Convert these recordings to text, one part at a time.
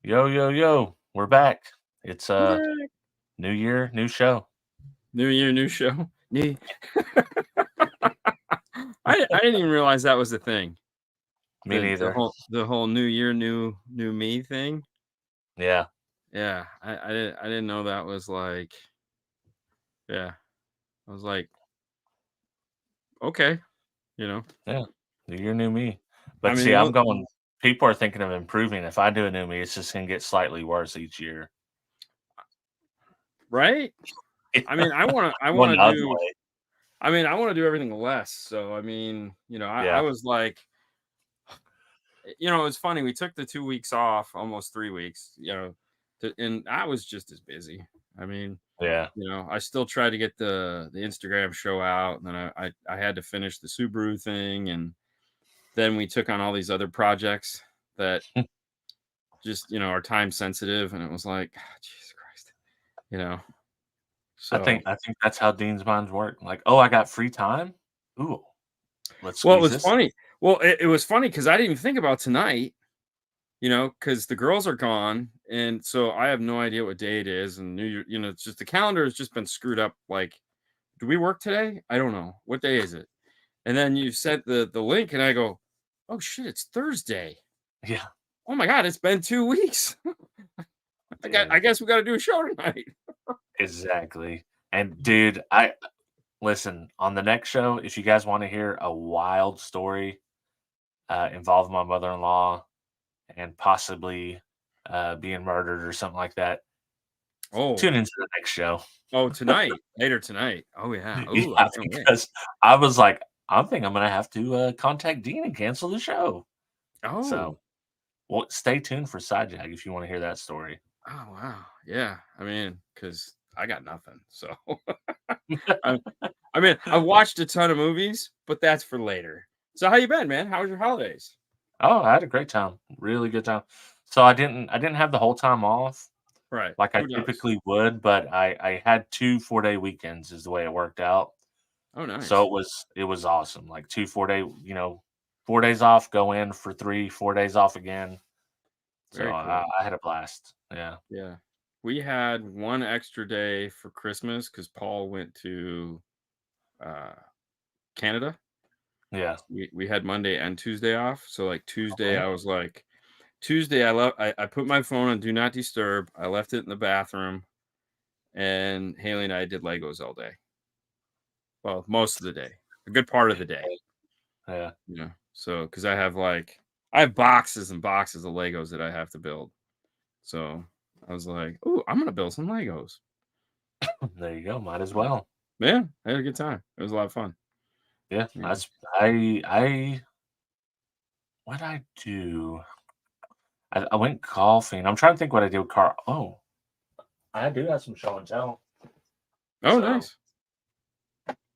Yo, yo, yo, we're back. It's Back. new year, new show. New year, new show. I didn't even realize that was the thing. Me The the neither. whole the whole new year, new me thing. Yeah, Yeah, I didn't know that was like yeah. I was like, okay, you know. yeah. New year, new me. I But mean, see, I'm going people are thinking of improving. If I do a new me, it's just gonna get slightly worse each year. right? I mean, I Going want the to other do way. I want to do everything less. So, I mean, I Yeah, was like, it's funny. We took the 2 weeks off, almost 3 weeks, and I was just as busy. I mean, yeah. I still tried to get the Instagram show out, and then I had to finish the Subaru thing, and then we took on all these other projects that just are time sensitive, and it was like, Jesus Christ, you know. I So, think I think that's how Dean's minds work. Like, oh, I got free time. Ooh, let's well, it squeeze was this. funny. Well, it was funny because I didn't even think about tonight, because the girls are gone, and so I have no idea what day it is, and New Year, it's just the calendar has just been screwed up. Like, do we work today? I don't know. What day is it? And then you sent the link, and I go, "Oh shit, it's Thursday. Yeah, Oh my god, it's been 2 weeks. I dude. guess we gotta do a show tonight." Exactly. And dude, I listen on the next show. If you guys want to hear a wild story involving my mother-in-law and possibly being murdered or something like that, Oh. tune into the next show. Oh, tonight. Later tonight. Oh, yeah. Oh, I Yeah, can't wait. because I was like, I think I'm gonna have to contact Dean and cancel the show. So, Oh. well, stay tuned for Side Jag if you want to hear that story. Oh, wow. Yeah. I mean, because I got nothing, so I I mean, I watched a ton of movies, but that's for later. So how you been, man? How was your holidays? Oh, I had a great time, really good time. So I didn't have the whole time off Right. like I Who does? typically would, but I had 2 4-day weekends is the way it worked out. Oh, So nice. it was awesome, like 2 4-day 4 days off, go in for 3, 4 days off again. So Very I cool. I had a blast. Yeah. Yeah. We had 1 extra day for Christmas because Paul went to, uh, Canada. Yeah. We had Monday and Tuesday off, so, like, Tuesday, Okay. I was like Tuesday, I put my phone on do not disturb, I left it in the bathroom, and Haley and I did Legos all day. Well, most of the day, a good part of the day, Yeah. so because I have boxes and boxes of Legos that I have to build, so I was like, "Ooh, I'm gonna build some Legos." There you go, might as well. Yeah, I had a good time. It was a lot of fun. Yeah, Yeah. that's I what'd I do? I went golfing. I'm trying to think what I did with car. Oh, I do have some show and tell. Oh, So nice.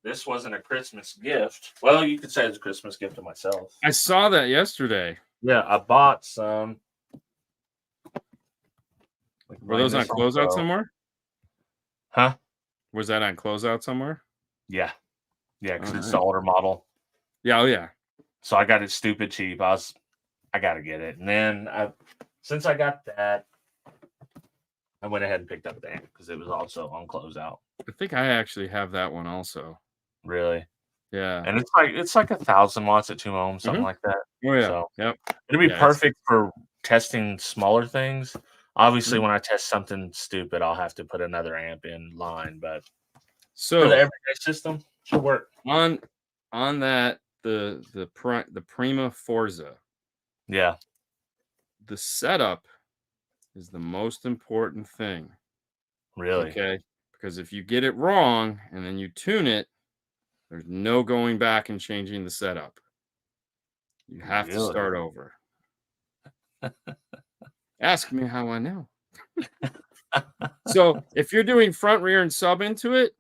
this wasn't a Christmas gift. Well, you could say it's a Christmas gift to myself. I saw that yesterday. Yeah, I bought some. We can Were blame those on this on closeout Pro. somewhere? Huh? Was that on closeout somewhere? Yeah. Yeah, Oh, because it's the nice. older model. Yeah, oh, yeah. So I got it stupid cheap. I gotta get it. And then since I got that, I went ahead and picked up the amp because it was also on closeout. I think I actually have that one also. Really. Yeah. And it's like 1,000 watts at 2 ohms, something Mhm. like that. Oh, yeah. So Yep. it'll be Yeah, it's perfect for testing smaller things. Obviously, mhm. when I test something stupid, I'll have to put another amp in line, but for the So, everyday system, should work. on that, the Prima Forza, Yeah, the setup is the most important thing, really, okay? Because if you get it wrong and then you tune it, there's no going back and changing the setup. You have to really. start over. Ask me how I know. So, if you're doing front, rear, and sub into it,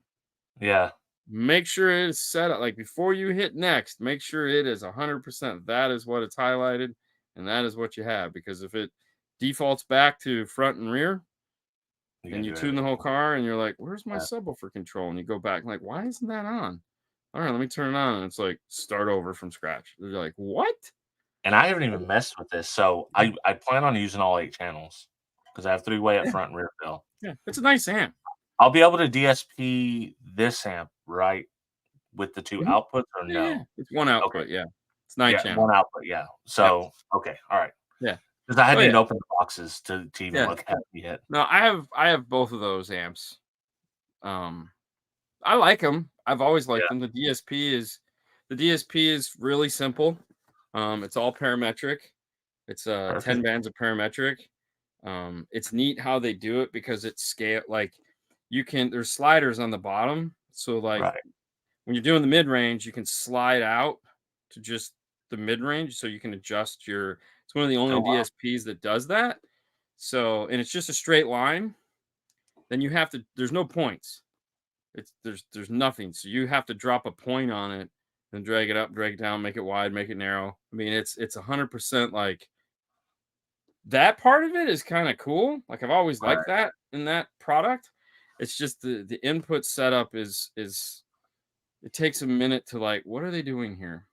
Yeah, make sure it is set up like before you hit next, make sure it is 100%. That is what it's highlighted, and that is what you have. Because if it defaults back to front and rear, you and gotta you do tune the everything. whole car, and you're like, "Where's my Yeah. subwoofer control?" And you go back, like, "Why isn't that on?" All right, let me turn it on, and it's like start over from scratch. They're like, "What?" And I haven't even messed with this, so I plan on using all 8 channels. because I have 3-way up Yeah. front and rear fill. Yeah, it's a nice amp. I'll be able to DSP this amp, right, with the 2 Mhm. outputs or Yeah, yeah. no? It's one Okay. output, yeah. It's 9 Yeah, channel. 1 output, yeah. Yep. So, okay, alright. Yeah. 'Cause I Oh, hadn't yeah. even opened the boxes to even Yeah. look at it yet. No, I have both of those amps. Um, I like them. I've always liked Yeah, them. The DSP is really simple. It's all parametric. It's 10 perfect. bands of parametric. It's neat how they do it because it's scale like there's sliders on the bottom. So like Right. when you're doing the mid range, you can slide out to just the mid range, so you can adjust your. It's one of the Oh, only wow. DSPs that does that. So, and it's just a straight line. Then you have to. There's no points. There's nothing. So you have to drop a point on it and drag it up, drag it down, make it wide, make it narrow. I mean, it's 100% like that part of it is kind of cool. Like I've always Right. liked that in that product. It's just the input setup is it takes a minute to like, what are they doing here?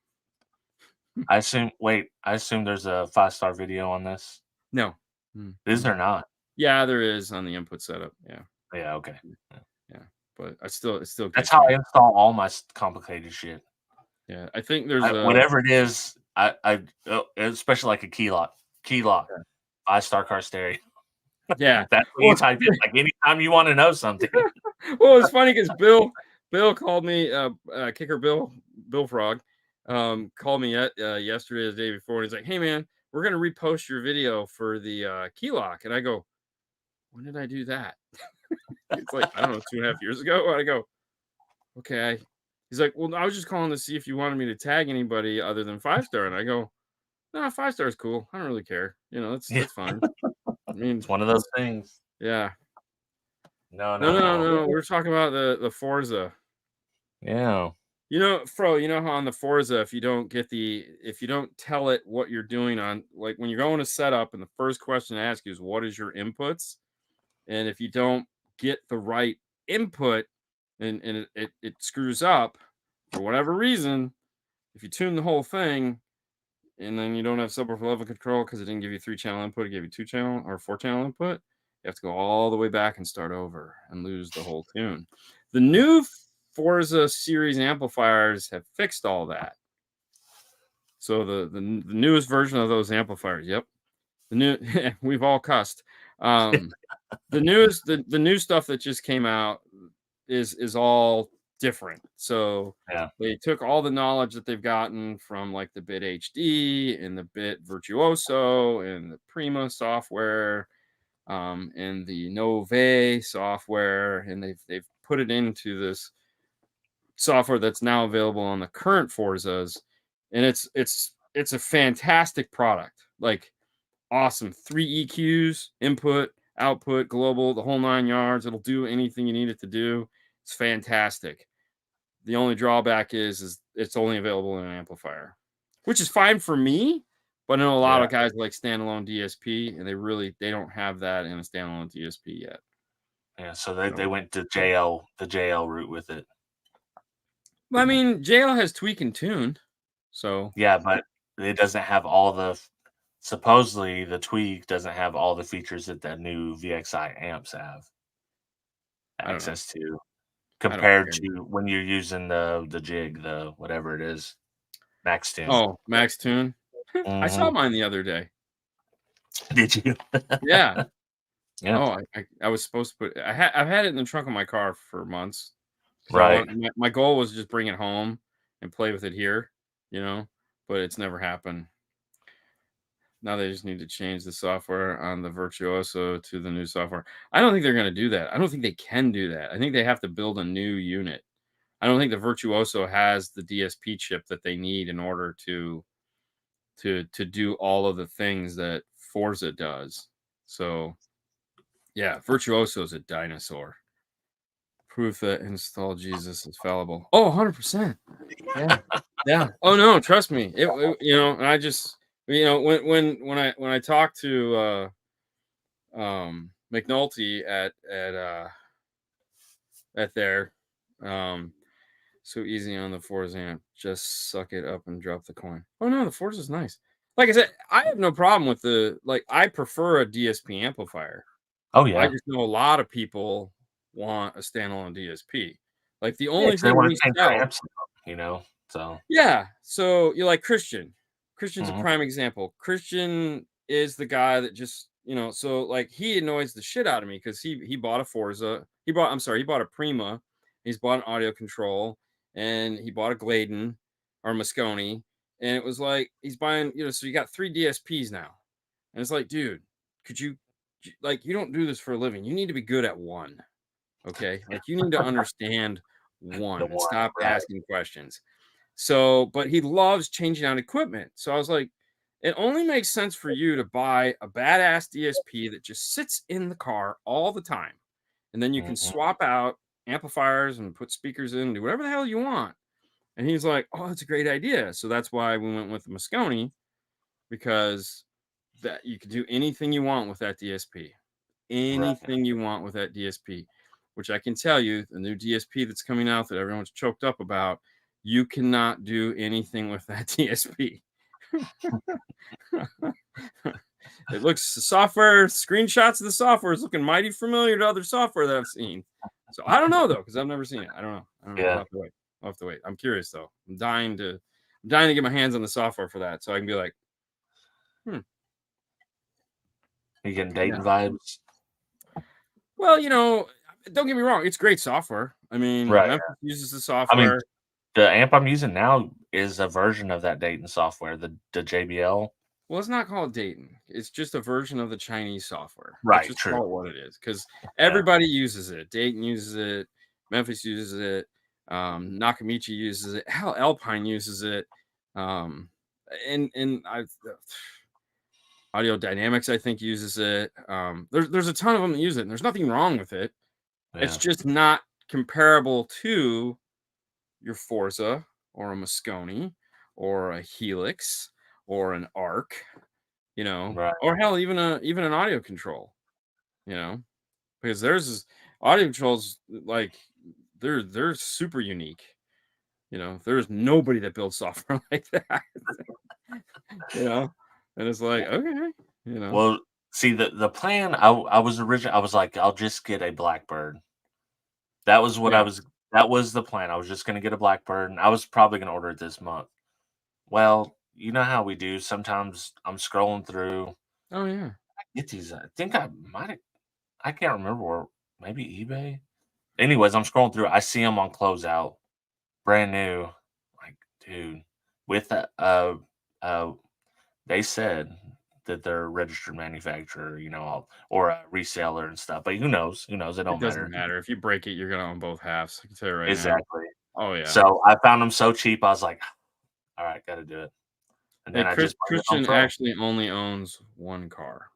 I assume there's a 5-star video on this? No. Mm, Is mm. there not? Yeah, there is on the input setup. Yeah. Yeah, okay. Mm, Yeah. yeah. But it still That's gets how me. I install all my complicated shit. Yeah. I think there's a Whatever it is, especially like a key lock, 5-star car stereo. yeah. That's what you Well, type in, like, anytime you wanna know something. well, it's funny because Bill called me, Kicker Bill Frog, called me yesterday, the day before, and he's like, "Hey man, we're gonna repost your video for the key lock," and I go, "When did I do that?" It's like, I don't know, 2.5 years ago. And I go, "Okay." He's like, "Well, I was just calling to see if you wanted me to tag anybody other than 5-star," and I go, "No, 5-star is cool. I don't really care. Yeah, That's fine." I mean, it's one of those things. yeah. No, No, no, no, no, no. no. We were talking about the Forza. Yeah. You know how on the Forza, if you don't tell it what you're doing on, like when you're going to setup, and the first question to ask you is, what is your inputs? And if you don't get the right input and it screws up for whatever reason, if you tune the whole thing and then you don't have subwoofer level control because it didn't give you 3-channel input, it gave you 2-channel or 4-channel input, you have to go all the way back and start over and lose the whole tune. The new Forza series amplifiers have fixed all that. So the newest version of those amplifiers, yep. The new we've all cussed. The new stuff that just came out is all different. So Yeah. they took all the knowledge that they've gotten from like the Bit HD and the Bit Virtuoso and the Prima software, and the Nove software, and they've put it into this software that's now available on the current Forzas, and it's a fantastic product. Like awesome, 3 EQs, input, output, global, the whole 9 yards. It'll do anything you need it to do. It's fantastic. The only drawback is it's only available in an amplifier, which is fine for me. But I know a lot Yeah. of guys like standalone DSP, and they don't have that in a standalone DSP yet. Yeah, so they So, went to the JL route with it. I mean, JL has tweak and tune, so Yeah, but it doesn't have all the supposedly, the tweak doesn't have all the features that the new VXI amps have I don't know. access to, I don't compared care. to when you're using the jig, the whatever it is, Max Tune. Oh, Max Tune. I saw Mhm. mine the other day. Did you? Yeah. Yeah, Oh, I was supposed to put. I've had it in the trunk of my car for months because I right. want my goal was just bring it home and play with it here, but it's never happened. Now they just need to change the software on the Virtuoso to the new software. I don't think they're going to do that. I don't think they can do that. I think they have to build a new unit. I don't think the Virtuoso has the DSP chip that they need in order to do all of the things that Forza does. So yeah, Virtuoso is a dinosaur. Proof that install Jesus is fallible. Oh, 100%. Yeah. Yeah. Oh no, trust me. And I just, when I talked to McNulty at there, um so easy on the Forza amp. Just suck it up and drop the coin. Oh no, the Forza is nice. Like I said, I have no problem with I prefer a DSP amplifier. Oh I yeah. just know a lot of people want a standalone DSP. Like the Yeah, only 'cause they thing want we to change their sell, amps up, so. yeah. So you're like Christian. Christian's a Mhm. prime example. Christian is the guy that just, so like he annoys the shit out of me because he bought a Forza. He bought a Prima. He's bought an audio control and he bought a Gladen or Moscone. And it was like he's buying, so you got 3 DSPs now. And it's like, dude, could you like you don't do this for a living. You need to be good at one. Okay. Like you need to understand The one and one, stop right. asking questions. So, but he loves changing out equipment. So I was like, it only makes sense for you to buy a badass DSP that just sits in the car all the time. And then you can Mhm. swap out amplifiers and put speakers in, do whatever the hell you want. And he's like, oh, that's a great idea. So that's why we went with the Moscone, because that you can do anything you want with that DSP. Right. Anything you want with that DSP, which I can tell you, the new DSP that's coming out that everyone's choked up about, you cannot do anything with that DSP. It looks, the software screenshots of the software is looking mighty familiar to other software that I've seen. So I don't know though, because I've never seen it. I don't know. I'll Yeah. have to wait. I'll have to wait. I'm curious though. I'm dying to get my hands on the software for that, so I can be like, hmm, You getting yeah. Dayton vibes? Well, don't get me wrong, it's great software. I mean, Right. Memphis uses the I mean, software. the amp I'm using now is a version of that Dayton software, the JBL. Well, it's not called Dayton. It's just a version of the Chinese software. Let's Right, just true. call it what it is, because Yeah. everybody uses it. Dayton uses it. Memphis uses it. Nakamichi uses it. Hell, Alpine uses it. Um, and I've Audio Dynamics, I think, uses it. There's a ton of them that use it, and there's nothing wrong with it. It's Yeah. just not comparable to your Forza or a Moscone or a Helix or an Arc, Right. or hell, even an audio control, because audio controls, like they're super unique. There's nobody that builds software like that. you know, and it's like, okay, you know, Well, see, the plan, I was originally I was like, "I'll just get a Blackbird." That was what I yeah, was that was the plan. I was just gonna get a Blackbird, and I was probably gonna order it this month. Well, you know how we do. Sometimes I'm scrolling through. oh yeah, I get these. I think I might have. I can't remember where. Maybe eBay. Anyways, I'm scrolling through. I see them on closeout, brand new. Like, dude, with uh, they said that they're a registered manufacturer, or a reseller and stuff. But who knows? Who knows? It it don't doesn't matter. matter. If you break it, you're gonna own both halves. I can tell you right now. Exactly. Oh yeah. So I found them so cheap. I was like, all right, got to do it. And Hey, then I just bought it on Christian Pro. actually only owns one car.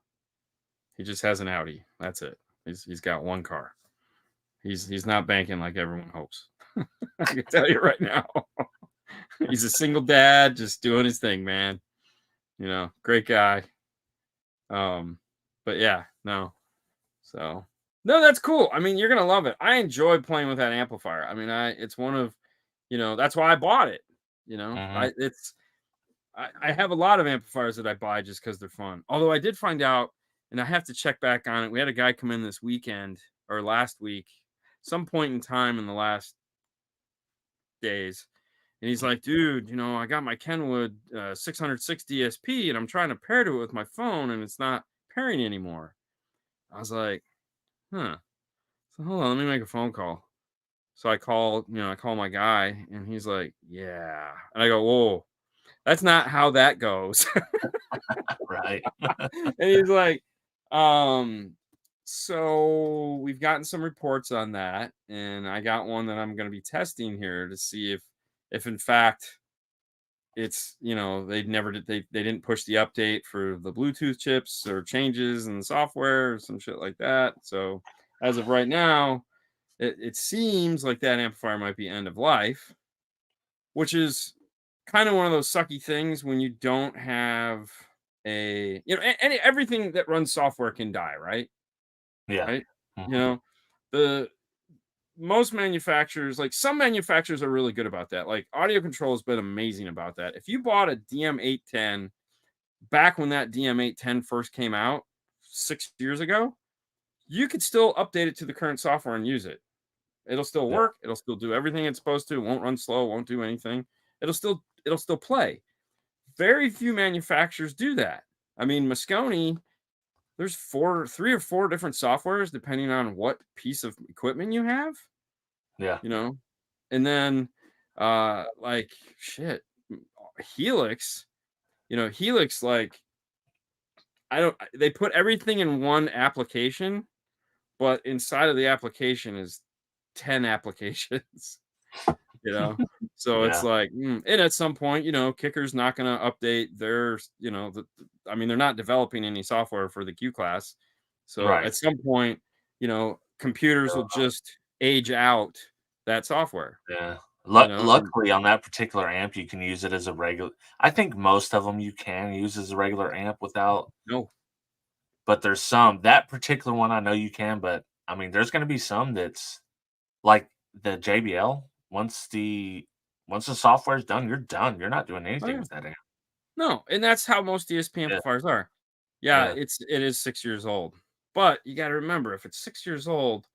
He just has an Audi. That's it. He's got one car. He's not banking like everyone hopes. I can tell you right now. He's a single dad, just doing his thing, man. Great guy. But yeah, no. So no, that's cool. I mean, you're gonna love it. I enjoy playing with that amplifier. I mean, it's one of, that's why I bought it. Hmm. I have a lot of amplifiers that I buy just because they're fun. Although I did find out, and I have to check back on it. We had a guy come in this weekend or last week, some point in time in the last days, and he's like, "Dude, I got my Kenwood 606 DSP, and I'm trying to pair to it with my phone, and it's not pairing anymore." I was like, "Huh." So hold on, let me make a phone call. So I call my guy, and he's like, "Yeah," and I go, "Whoa, that's not how that goes." Right. And he's like, um, so we've gotten some reports on that, and I got one that I'm going to be testing here to see if in fact it's, they didn't push the update for the Bluetooth chips or changes in the software or some shit like that. So as of right now, it seems like that amplifier might be end of life, which is kind of one of those sucky things when you don't have everything that runs software can die, right? Yeah. Right? You Mhm. know, the most manufacturers, like some manufacturers are really good about that. Like Audio Control has been amazing about that. If you bought a DM810 back when that DM810 first came out 6 years ago, you could still update it to the current software and use it. It'll still Yeah. work. It'll still do everything it's supposed to. It won't run slow. Won't do anything. It'll still play. Very few manufacturers do that. I mean, Moscone, there's 3 or 4 different softwares depending on what piece of equipment you have, Yeah. you know? And then, like, shit, Helix, Helix, like, they put everything in one application, but inside of the application is 10 applications, you know? So it's Yeah. like, and at some point, Kicker's not going to update their, I mean, they're not developing any software for the Q class. So Right. at some point, computers will just age out that software, Yeah. and Luckily, on that particular amp, you can use it as a regular. I think most of them you can use as a regular amp without, no, but there's some. That particular one I know you can, but I mean, there's going to be some that's like the JBL. Once the software's done, you're done. You're not doing oh anything yeah, with that amp. no, and that's how most DSP Yeah. amplifiers are. Yeah, Yeah. it is 6 years old, but you got to remember if it's 6 years old,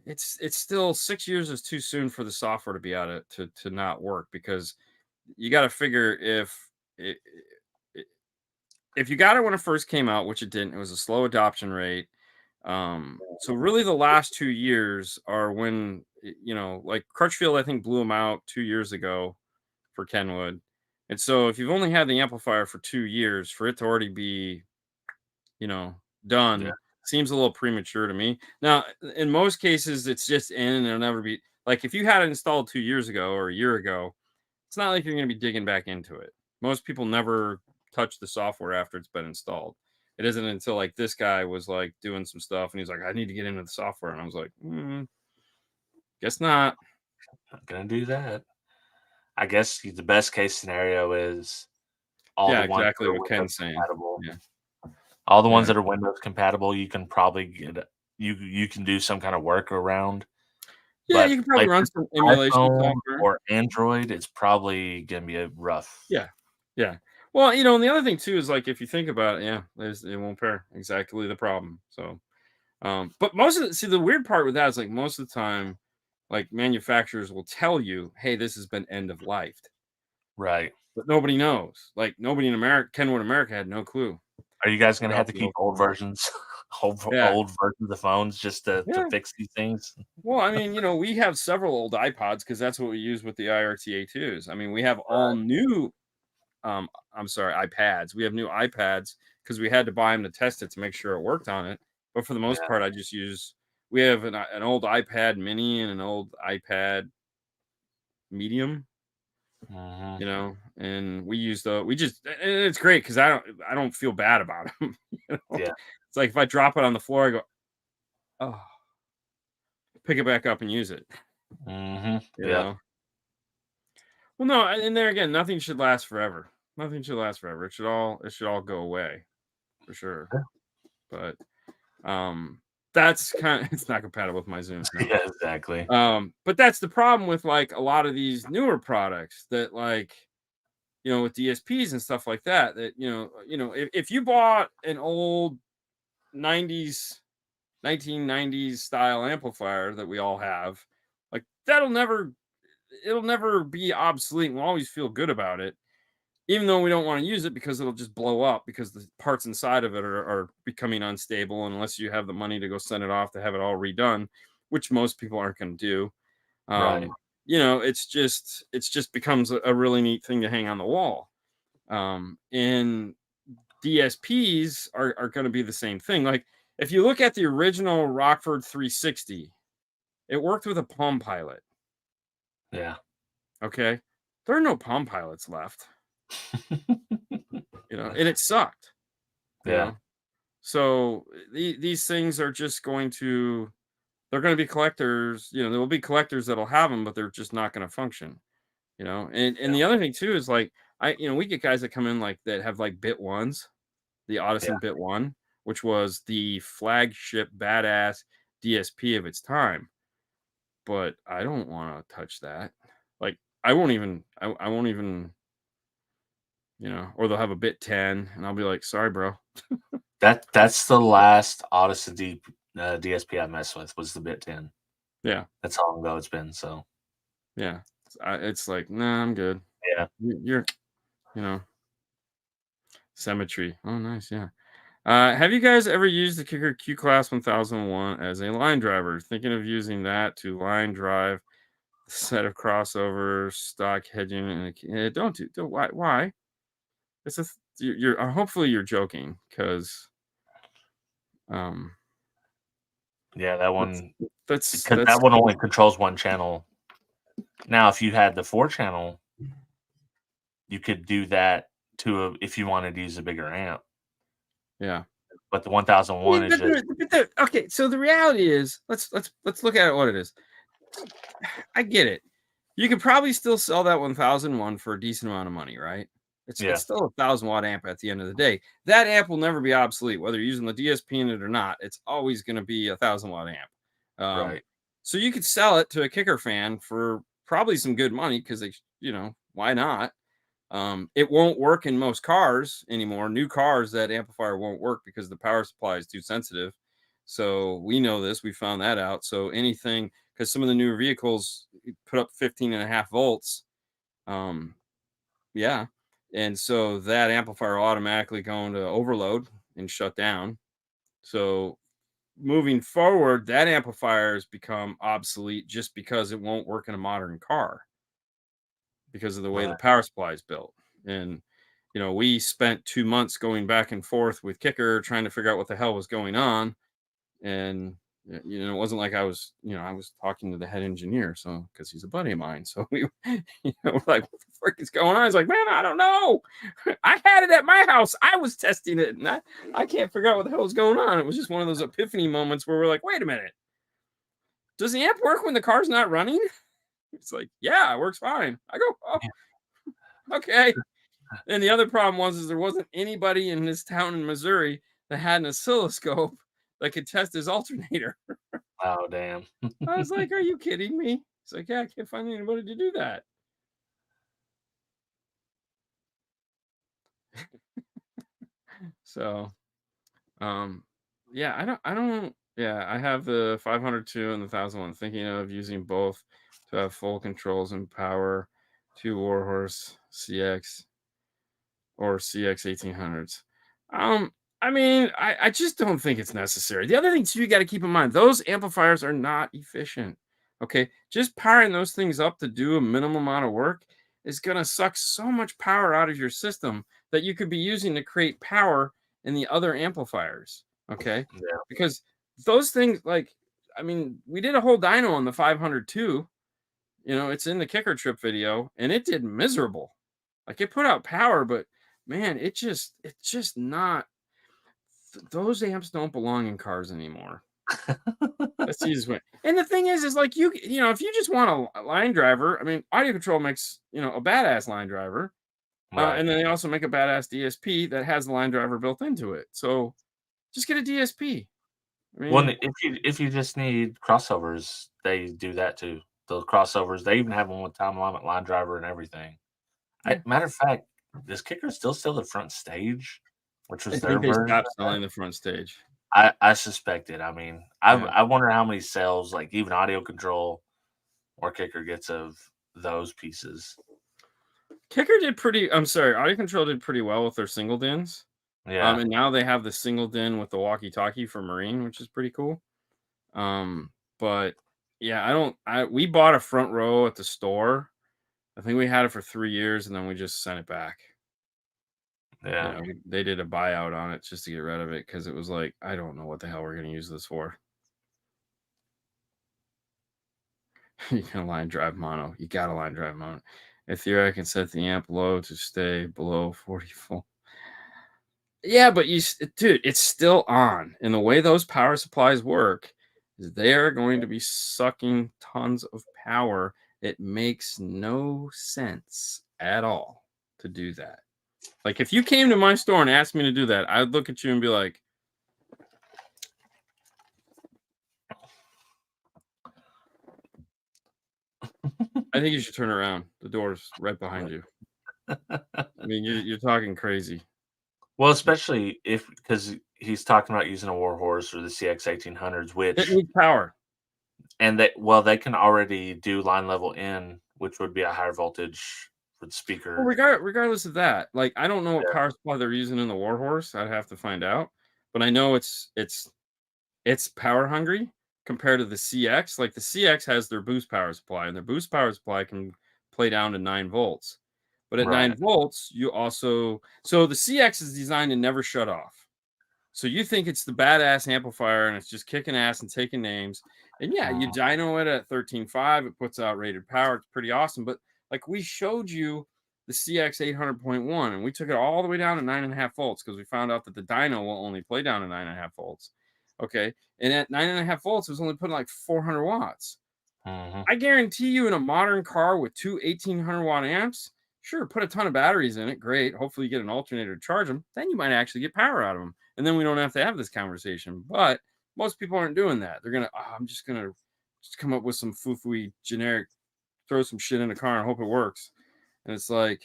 it's still 6 years is too soon for the software to be out of to not work because you got to figure i- i- if you got it when it first came out, which it didn't, it was a slow adoption rate. So really the last 2 years are when like Crutchfield, I think blew them out 2 years ago for Kenwood. And so if you've only had the amplifier for 2 years, for it to already be, you know, Yeah. done seems a little premature to me. Now, in most cases, it's just in and it'll never be like if you had it installed 2 years ago or a year ago, it's not like you're going to be digging back into it. Most people never touch the software after it's been installed. It isn't until like this guy was like doing some stuff and he's like, I need to get into the software. And I was like, guess not. Not gonna do that. I guess the best case scenario is all Yeah, the ones that exactly are what Windows Ken's saying. compatible. Yeah. All the ones Yeah. that are Windows compatible, you can probably you can do some kind of workaround. Yeah. But You can probably like run with some emulation iPhone software. or Android, it's probably gonna be a rough. Yeah. Yeah. Well, and the other thing too is like if you think about it, yeah, it won't pair. Exactly the problem. So but the weird part with that is like most of the time, like manufacturers will tell you, hey, this has been end of life. Right. But nobody knows. Like nobody in America, Kenwood America had no clue Are you guys gonna have about to the keep old old phone. versions, Yeah. old versions of phones just to Yeah. fix these things? Well, I mean, we have several old iPods because that's what we use with the IRTA2s. I mean, we have all new I'm sorry, iPads. We have new iPads because we had to buy them to test it to make sure it worked on it. But for the most Yeah. part, we have an old iPad mini and an old iPad medium, Mhm. and and it's great because I don't feel bad about them. Yeah. It's like if I drop it on the floor, I go, oh, pick it back up and use it. Mhm. You Yep. know. Well, no, and there again, nothing should last forever. Nothing should last forever. It should all go away for sure. Yeah. But that's kind of it's not compatible with my Zoom. No. Yeah, exactly. But that's the problem with like a lot of these newer products that like with DSPs and stuff like that. That if you bought an old 90s 1990s style amplifier that we all have, like it'll never be obsolete. We'll always feel good about it, even though we don't want to use it because it'll just blow up because the parts inside of it are becoming unstable unless you have the money to go send it off to have it all redone, which most people aren't going to do. Right. um it's just becomes a really neat thing to hang on the wall. And DSPs are going to be the same thing. Like if you look at the original Rockford 360, it worked with a Palm Pilot. Yeah. Okay, there are no Palm Pilots left, and it sucked. you Yeah. know So these things are just they're going to be collectors. There will be collectors that'll have them, but they're just not going to function. And Yeah. the other thing too is like we get guys that come in like that have like Bit Ones, the Yeah. Audison Bit One, which was the flagship badass DSP of its time. But I don't want to touch that. Like I won't even or they'll have a Bit 10, and I'll be like, sorry, bro. That's the last Odyssey DSP I messed with was the Bit 10. Yeah. That's how long ago it's been. So Yeah. It's like, nah, I'm good. yeah, You're, you know, symmetry. Oh, nice. Yeah. Have you guys ever used the Kicker Q Class 1001 as a line driver? Thinking of using that to line drive the set of crossovers, stock hedging, and don't why? It's a you're hopefully you're joking because um yeah, that that's one that's because that's that one only controls one channel. Now, if you had the 4 channel, you could do that if you wanted to use a bigger amp. yeah. But the 1001 is just Okay, so the reality is, let's look at it what it is. I get it. You could probably still sell that 1001 for a decent amount of money, right? It's yeah, still a 1,000-watt amp at the end of the day. That amp will never be obsolete, whether you're using the DSP in it or not. It's always going to be a 1,000-watt amp. right, So you could sell it to a Kicker fan for probably some good money because why not? It won't work in most cars anymore. New cars, that amplifier won't work because the power supply is too sensitive. So we know this. We found that out. So anything, because some of the newer vehicles put up 15.5 volts. Um, yeah. And so that amplifier will automatically go into overload and shut down. So moving forward, that amplifier has become obsolete just because it won't work in a modern car because of the way the right. power supply is built. And we spent 2 months going back and forth with Kicker trying to figure out what the hell was going on. And it wasn't like I was talking to the head engineer, so because he's a buddy of mine. So we, we're like, what the frick is going on? He's like, man, I don't know. I had it at my house. I was testing it, and I can't figure out what the hell was going on. It was just one of those epiphany moments where we're like, wait a minute, does the amp work when the car's not running? It's like, yeah, it works fine. I go, oh, okay. And the other problem was there wasn't anybody in this town in Missouri that had an oscilloscope that could test his alternator. Oh, damn. I was like, "Are you kidding me?" It's like, "Yeah, I can't find anybody to do that." So, um, yeah, yeah, I have the 502 and the 1001. Thinking of using both to have full controls and power, two Warhorse CX or CX 1800s. Um, I mean, I just don't think it's necessary. The other thing too, you got to keep in mind, those amplifiers are not efficient. Okay, just powering those things up to do a minimum amount of work is going to suck so much power out of your system that you could be using to create power in the other amplifiers. Okay, Yeah, because those things, like, I mean, we did a whole dyno on the 502. It's in the Kicker trip video, and it did miserable. Like, it put out power, but man, it's just not. Those amps don't belong in cars anymore. That's the easiest way. And the thing is like if you just want a line driver, I mean, Audio Control makes a badass line driver, right. and then they also make a badass DSP that has the line driver built into it. So just get a DSP. I Well, mean, if you just need crossovers, they do that too. Those crossovers, they even have one with time line driver and everything. yeah, Matter of fact, does Kicker still the front stage, which I was their think they version stopped of that? selling the front stage. I suspect it. I mean, Yeah. I wonder how many sales, like even Audio Control or Kicker gets of those pieces. Kicker did pretty. I'm sorry, Audio Control did pretty well with their single DINs. Yeah, And now they have the single DIN with the walkie-talkie for Marine, which is pretty cool. But yeah, we bought a front row at the store. I think we had it for 3 years and then we just sent it back. yeah. They did a buyout on it just to get rid of it because it was like, I don't know what the hell we're gonna use this for. You can line drive mono. You gotta line drive mono. In theory, I can set the amp low to stay below 40 volt. Yeah, but dude, it's still on. And the way those power supplies work is they are going to be sucking tons of power. It makes no sense at all to do that. Like, if you came to my store and asked me to do that, I'd look at you and be like, I think you should turn around. The door's right behind you. I mean, you're talking crazy. Well, especially if because he's talking about using a Warhorse or the CX 1800s, It which needs power. and they can already do line level in, which would be a higher voltage for the Well, speaker. regardless of that, like, I don't know what Yeah. power supply they're using in the Warhorse. I'd have to find out, but I know it's power hungry compared to the CX. Like, the CX has their boost power supply, and their boost power supply can play down to 9 volts. But at 9 Right. volts, you also so the CX is designed to never shut off. So you think it's the badass amplifier and it's just kicking ass and taking names. And yeah, you dyno it at 13.5, it puts out rated power. It's pretty awesome. But like, we showed you the CX 800.1 and we took it all the way down to 9.5 volts because we found out that the dyno will only play down to 9.5 volts. Okay. And at 9.5 volts, it was only putting like 400 watts. Mhm. I guarantee you, in a modern car with two 1800 watt amps, sure, put a ton of batteries in it. Great. Hopefully, you get an alternator to charge them. Then you might actually get power out of them. And then we don't have to have this conversation. But most people aren't doing that. They're going to, I'm just going to just come up with some foo-foo generic, throw some shit in the car and hope it works. And it's like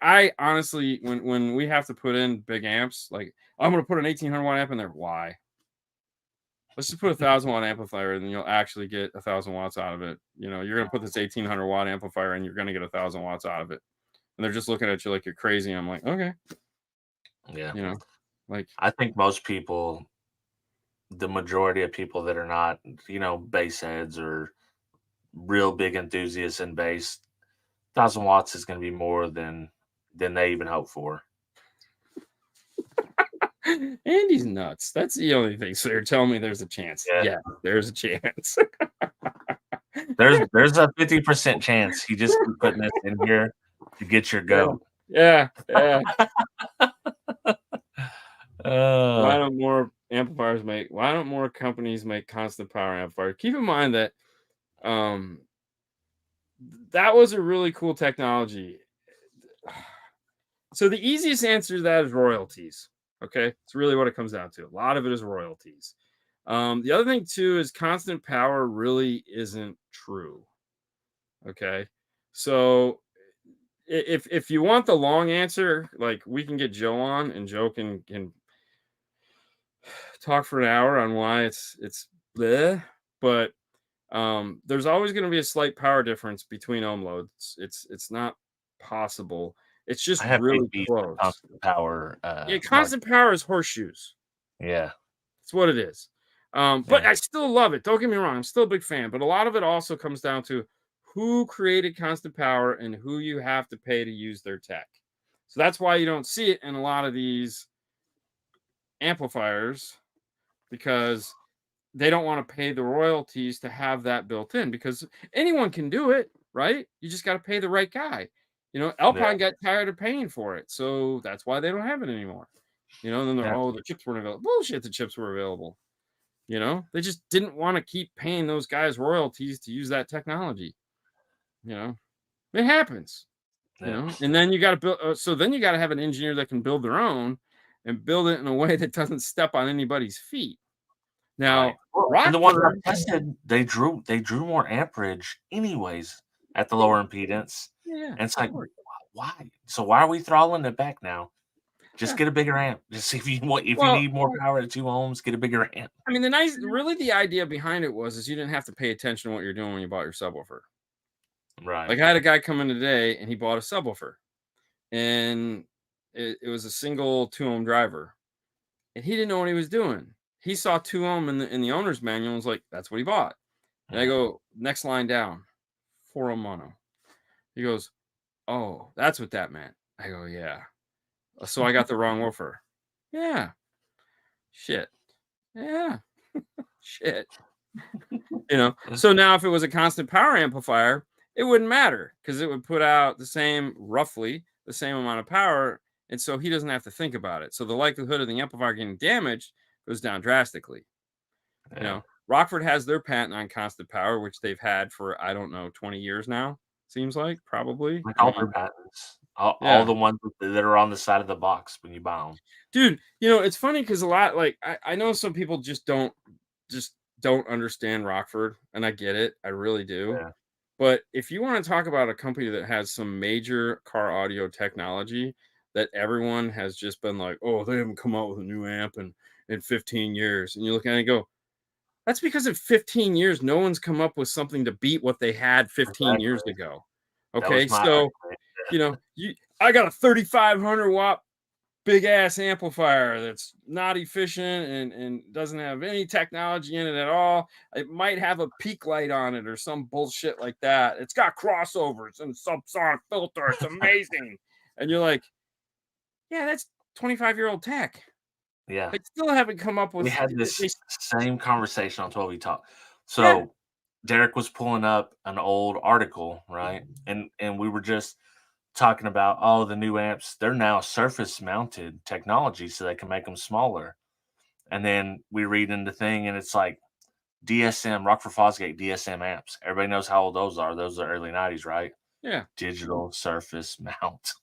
I honestly, when we have to put in big amps, like, I'm going to put an 1800 watt amp in there. Why? Let's just put 1,000 watt amplifier and then you'll actually get 1,000 watts out of it. You know, you're going to put this 1,800 watt amplifier and you're going to get 1,000 watts out of it. And they're just looking at you like you're crazy. I'm like, okay, Yeah. you know, like, I think most people, the majority of people that are not, bass heads or real big enthusiasts in bass, 1,000 watts is going to be more than they even hope for. Andy's nuts. That's the only thing. So you're telling me there's a chance. Yeah. Yeah, there's a chance. There's a 50% chance he just keep putting this in here to get your goat. Yeah. Uh, Why don't more companies make constant power amplifiers? Keep in mind that that was a really cool technology. So the easiest answer to that is royalties. Okay, it's really what it comes down to. A lot of it is royalties. The other thing too is constant power really isn't true. Okay, so if you want the long answer, like, we can get Joe on, and Joe can talk for an hour on why it's bleh, but there's always going to be a slight power difference between ohm loads. It's not possible. It's just I have really big beef with close. constant power. Yeah, constant power is horseshoes. Yeah. That's what it is. But Yeah. I still love it. Don't get me wrong. I'm still a big fan. But a lot of it also comes down to who created constant power and who you have to pay to use their tech. So that's why you don't see it in a lot of these amplifiers, because they don't want to pay the royalties to have that built in, because anyone can do it, right? You just got to pay the right guy. You know, Yeah. Alpine got tired of paying for it. So that's why they don't have it anymore. You know, and then they're, Yeah. oh, the chips weren't available. Bullshit, the chips were available. You know, they just didn't want to keep paying those guys royalties to use that technology. You know, it happens. You Yeah. know, and then you got to build. So then you got to have an engineer that can build their own and build it in a way that doesn't step on anybody's feet. Right. Now, Well, and the ones Rockford, I tested, they drew more amperage anyways at the lower impedance. yeah, And it's of like, course. why? So why are we throttling it back now? Just Yeah. get a bigger amp. Just if you Well, need more power at 2 ohms, get a bigger amp. I mean, really the idea behind it was you didn't have to pay attention to what you're doing when you bought your subwoofer. Right. Like, I had a guy come in today and he bought a subwoofer, and it was a single 2 ohm driver, and he didn't know what he was doing. He saw 2 ohm in the owner's manual and was like, that's what he bought. And I go, next line down, 4 ohm mono. He goes, oh, that's what that meant. I go, yeah. So I got the wrong woofer. Yeah. Shit. Yeah. Shit. You know, so now if it was a constant power amplifier, it wouldn't matter because it would put out roughly the same amount of power. And so he doesn't have to think about it. So the likelihood of the amplifier getting damaged goes down drastically. You Yeah. know, Rockford has their patent on constant power, which they've had for, I don't know, 20 years now. Seems like, probably. Like all their patents. All Yeah. the ones that are on the side of the box when you buy them. Dude, you know, it's funny because a lot, like, I know some people just don't understand Rockford, and I get it. I really do. Yeah. But if you want to talk about a company that has some major car audio technology that everyone has just been like, oh, they haven't come out with a new amp in 15 years. And you look at it and go, that's because in 15 years, no one's come up with something to beat what they had 15 years Exactly. ago. That Okay. was my So, argument. I got a 3,500 watt big ass amplifier that's not efficient and doesn't have any technology in it at all. It might have a peak light on it or some bullshit like that. It's got crossovers and subsonic filter. It's amazing. And you're like, yeah, that's 25-year-old tech. Yeah. They still haven't come up We with had this same conversation on 12 Talk. yeah, So Derek was pulling up an old article, right? And we were just talking about, oh, the new amps, they're now surface mounted technology so they can make them smaller. And then we read in the thing and it's like DSM, Rockford Fosgate DSM amps. Everybody knows how old those are. Those are early 90s, right? yeah, Digital surface mount.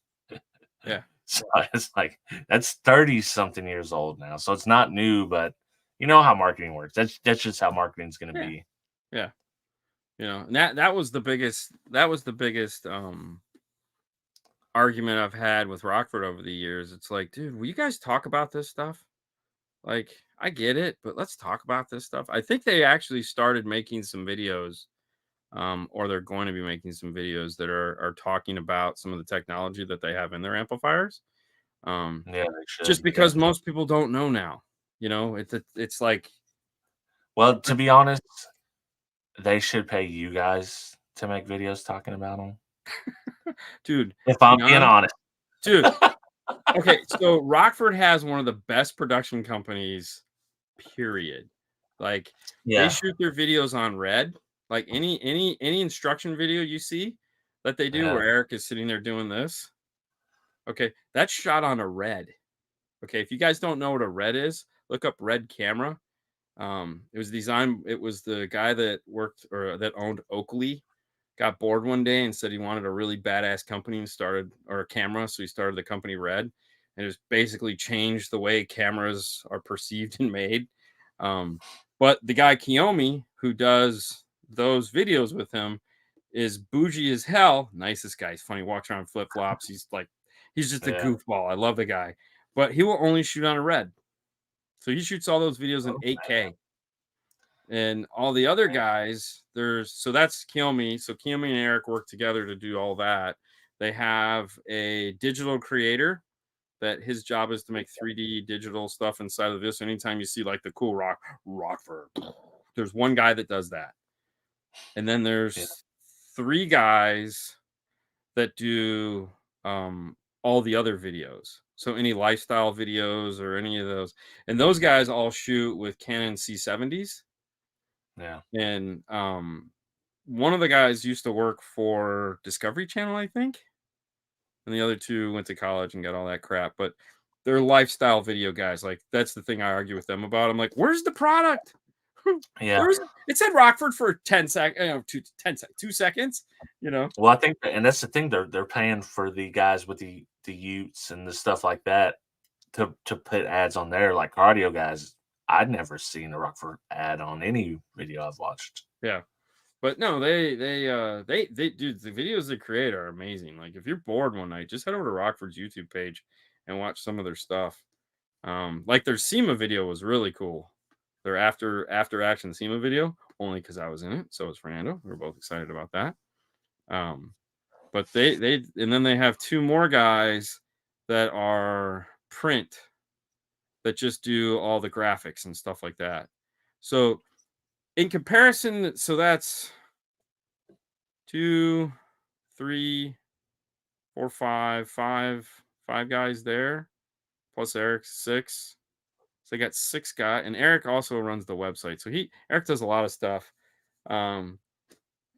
yeah, So it's like that's 30 something years old now. So it's not new, but you know how marketing works. That's just how marketing's gonna yeah, be. yeah. And that was the biggest argument I've had with Rockford over the years. It's like, dude, will you guys talk about this stuff? Like, I get it, but let's talk about this stuff. I think they actually started making some videos, or they're going to be making some videos that are talking about some of the technology that they have in their amplifiers. Um, Yeah, they just should. Yeah. because most people don't know now. It's like, Well, to be honest, they should pay you guys to make videos talking about them. dude, If to I'm be being honest, honest. dude. Okay, so Rockford has one of the best production companies, period. Like, they Yeah. shoot their videos on red. Like, any instruction video you see that they do Yeah. where Eric is sitting there doing this, okay, that's shot on a red. Okay, if you guys don't know what a red is, look up Red Camera. It was the guy that worked or that owned Oakley got bored one day and said he wanted a really badass company and started or a camera, so he started the company Red, and it's basically changed the way cameras are perceived and made. But the guy Kiyomi who does those videos with him is bougie as hell. Nicest guy. He's funny. Walks around flip flops. He's just a Yeah. goofball. I love the guy, but he will only shoot on a red. So he shoots all those videos in Oh, 8K. And all the other guys, that's Kiyomi. So Kiyomi and Eric work together to do all that. They have a digital creator that his job is to make 3D digital stuff inside of this. Anytime you see like the cool Rockford, there's one guy that does that. And then yeah. there's three guys that do all the other videos. So any lifestyle videos or any of those. And those guys all shoot with Canon C70s. Yeah. And one of the guys used to work for Discovery Channel, I think, and the other two went to college and got all that crap. But they're lifestyle video guys. Like, that's the thing I argue with them about. I'm like, where's the product? Yeah. It said Rockford for 10 seconds, 2 seconds, you know. Well, I think and that's the thing, they're paying for the guys with the Utes and the stuff like that to put ads on there like cardio guys. I'd never seen a Rockford ad on any video I've watched. Yeah. But no, they dude, the videos they create are amazing. Like, if you're bored one night, just head over to Rockford's YouTube page and watch some of their stuff. Like, their SEMA video was really cool. Their after action SEMA video, only because I was in it. So was Fernando. We were both excited about that. But and then they have two more guys that are print that just do all the graphics and stuff like that. So in comparison, so that's 2, 3, 4, 5 guys there, plus Eric 6. So they got 6 guys, and Eric also runs the website. So Eric does a lot of stuff. And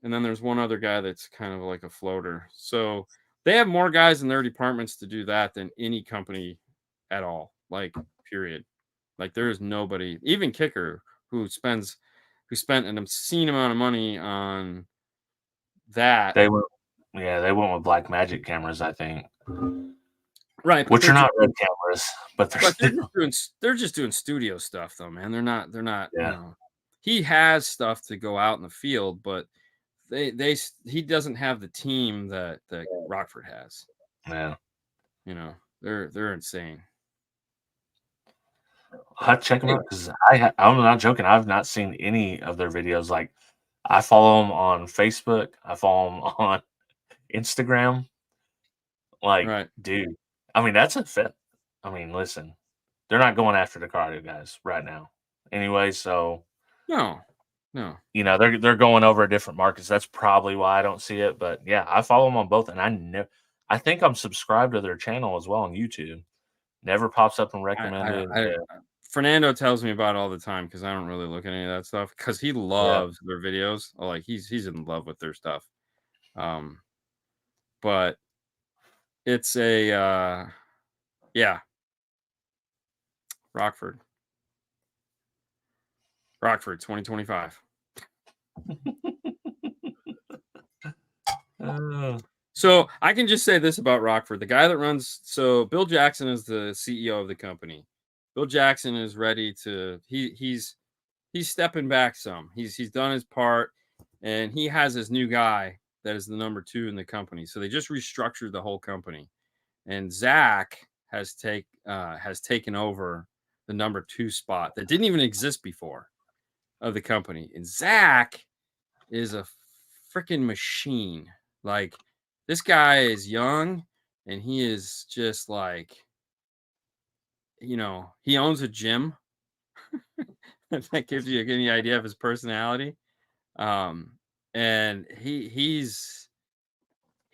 then there's one other guy that's kind of like a floater. So they have more guys in their departments to do that than any company at all. Like, period. Like, there is nobody, even Kicker, who spent an obscene amount of money on that. They went they went with Black Magic cameras, I think. Right, but Which are not red cameras, but they're still they're just doing studio stuff though, man. They're not, yeah. He has stuff to go out in the field, but he doesn't have the team that Rockford has. Yeah. You know. They're insane. I have to check them out because I'm not joking. I've not seen any of their videos. Like, I follow them on Facebook. I follow them on Instagram. Like, Right. dude, I mean, that's a fit. I mean, listen, they're not going after the cardio guys right now. Anyway, so No, no. they're going over different markets. That's probably why I don't see it. But yeah, I follow them on both, and I think I'm subscribed to their channel as well on YouTube. Never pops up and recommended. I Yeah, Fernando tells me about it all the time because I don't really look at any of that stuff because he yeah. loves their videos. Like he's in love with their stuff. Um, but it's a yeah, Rockford, 2025. Uh, So I can just say this about Rockford. The guy that runs, so Bill Jackson is the CEO of the company. Bill Jackson is ready to he's stepping back some. He's done his part and he has his new guy that is the number 2 in the company. So they just restructured the whole company. And Zach has taken over the number 2 spot that didn't even exist before of the company. And Zach is a freaking machine. Like this guy is young and he is just like, he owns a gym. If that gives you any idea of his personality. Um, and he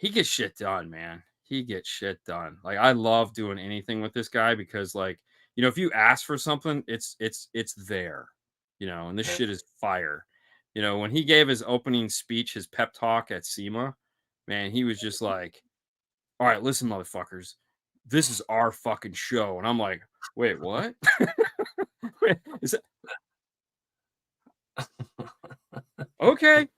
gets shit done, man. He gets shit done. Like I love doing anything with this guy because like, if you ask for something, it's there. And this shit is fire. When he gave his opening speech, his pep talk at SEMA, man, he was just like, "All right, listen, motherfuckers. This is our fucking show." And I'm like, "Wait, what?" Wait, is that okay?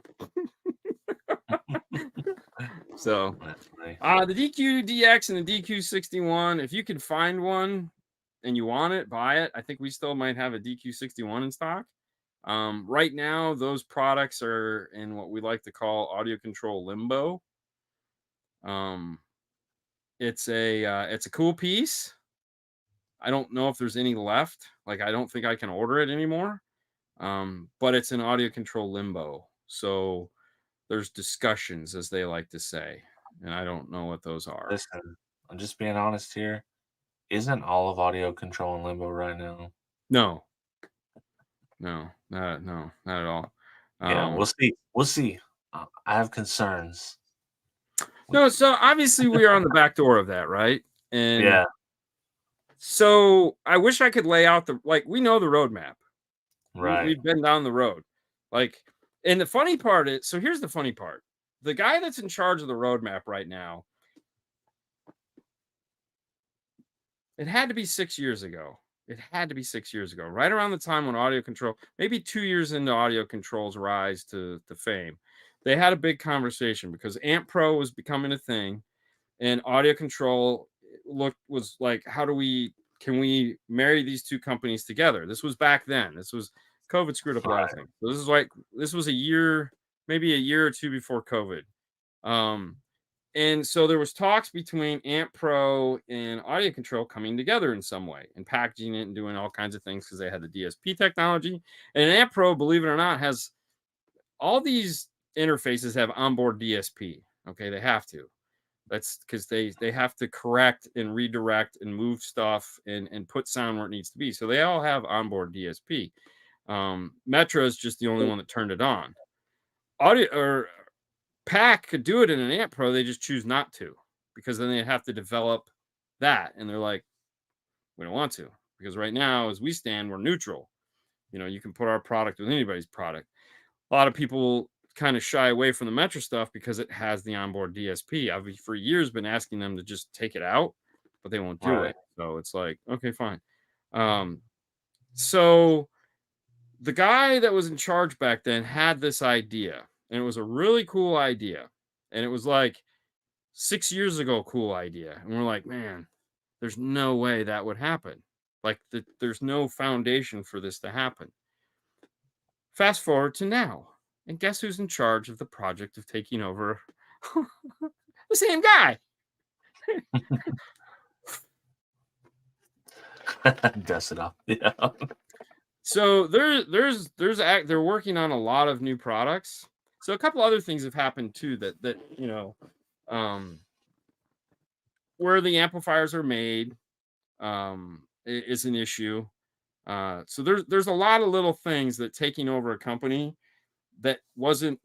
So that's funny. the DQ DX and the DQ61, if you can find one and you want it, buy it. I think we still might have a DQ61 in stock. Right now, those products are in what we like to call audio control limbo. Um, it's a cool piece. I don't know if there's any left. Like, I don't think I can order it anymore. But it's an audio control limbo. So there's discussions, as they like to say, and I don't know what those are. Listen, I'm just being honest here. Isn't all of audio control in limbo right now? No, no, not at all. Yeah, we'll Um, see. We'll see. I have concerns. no, so obviously we are on the back door of that, right? And Yeah, so I wish I could lay out we know the roadmap. right. We've been down the road. Like, and the funny part is, so here's the funny part. The guy that's in charge of the roadmap right now, it had to be 6 years ago. It had to be 6 years ago, right around the time when audio control, maybe 2 years into audio control's rise to fame. They had a big conversation because Amp Pro was becoming a thing, and audio control was like, can we marry these two companies together? This was back then. This was COVID screwed up a lot of Right. things. So this was a year, maybe a year or two before COVID. Um, and so there was talks between Amp Pro and Audio Control coming together in some way and packaging it and doing all kinds of things because they had the DSP technology. And Amp Pro, believe it or not, has all these interfaces have onboard DSP. Okay, they have to. That's because they have to correct and redirect and move stuff and put sound where it needs to be. So they all have onboard DSP. Metro is just the only one that turned it on. Audio or Pack could do it in an Amp Pro, they just choose not to because then they have to develop that. And they're like, we don't want to because right now, as we stand, we're neutral. You can put our product with anybody's product. A lot of people kind of shy away from the Metro stuff because it has the onboard DSP. I've for years been asking them to just take it out, but they won't do Right. it. So it's like, okay, fine. So the guy that was in charge back then had this idea, and it was a really cool idea. And it was like 6 years ago, cool idea. And we're like, man, there's no way that would happen. Like, there's no foundation for this to happen. Fast forward to now. And guess who's in charge of the project of taking over? The same guy. Dust it off. Yeah. So they're working on a lot of new products. So a couple other things have happened too that um, where the amplifiers are made is an issue. So there's a lot of little things that taking over a company that wasn't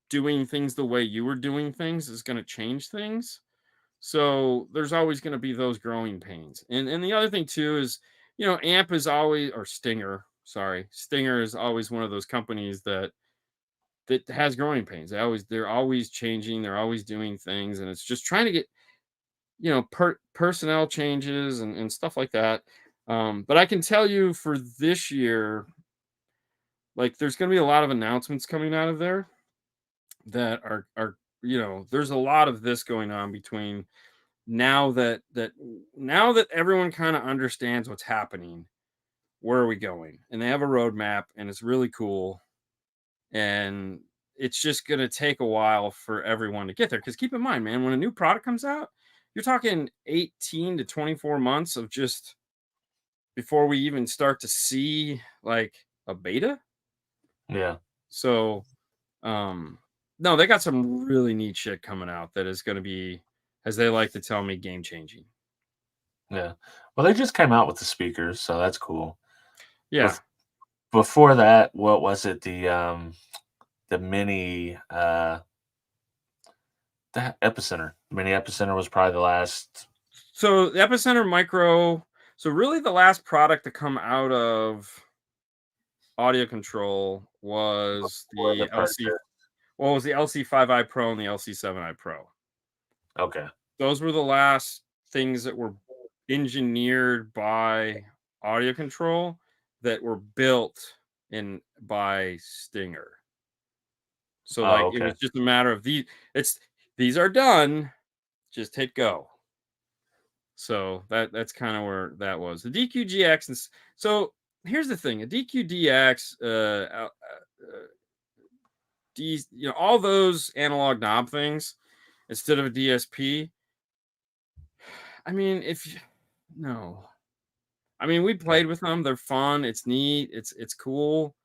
doing things the way you were doing things is going to change things. So there's always going to be those growing pains. And the other thing too is, Amp is always, or Stinger, sorry, Stinger is always one of those companies that has growing pains. They're always changing, they're always doing things, and it's just trying to get, personnel changes and stuff like that. But I can tell you for this year, like there's going to be a lot of announcements coming out of there that are there's a lot of this going on between now that everyone kind of understands what's happening, where are we going, and they have a roadmap, and it's really cool, and it's just going to take a while for everyone to get there, because keep in mind, man, when a new product comes out, you're talking 18 to 24 months of just before we even start to see like a beta. Yeah. So no, they got some really neat shit coming out that is going to be, as they like to tell me, game changing. Yeah. Well, they just came out with the speakers, so that's cool. Yeah. Before that, what was it? The mini the Mini Epicenter was probably the last. So the Epicenter Micro. So really, the last product to come out of audio control was Before the the LC. purchase. Well, it was the LC5i Pro and the LC7i Pro. Okay. Those were the last things that were engineered by audio control that were built in by Stinger. So Oh, like it okay. was just a matter of these are done, just hit go. So that's kind of where that was. The DQGX and so here's the thing, a DQDX all those analog knob things instead of a DSP. I mean, no. I mean, we Yeah. played with them. They're fun. It's neat. It's cool.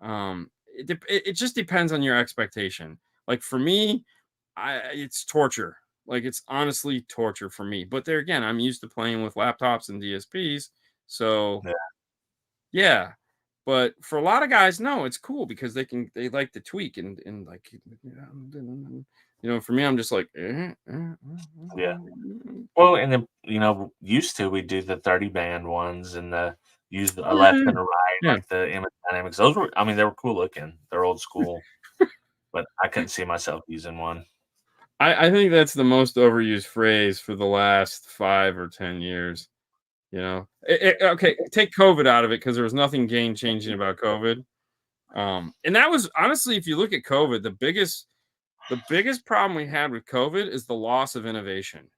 It just depends on your expectation. Like for me, it's torture. Like it's honestly torture for me. But there again, I'm used to playing with laptops and DSPs, so Yeah. yeah. But for a lot of guys, no, it's cool because they like to tweak and like for me, I'm just like Yeah. Well, and then used to we do the 30 band ones and the use the oh left and a right, yeah. like the image dynamics. Those were, I mean, they were cool looking. They're old school, but I couldn't see myself using one. I think that's the most overused phrase for the last 5 or 10 years. Okay, take COVID out of it because there was nothing game changing about COVID. And that was honestly, if you look at COVID, the biggest problem we had with COVID is the loss of innovation,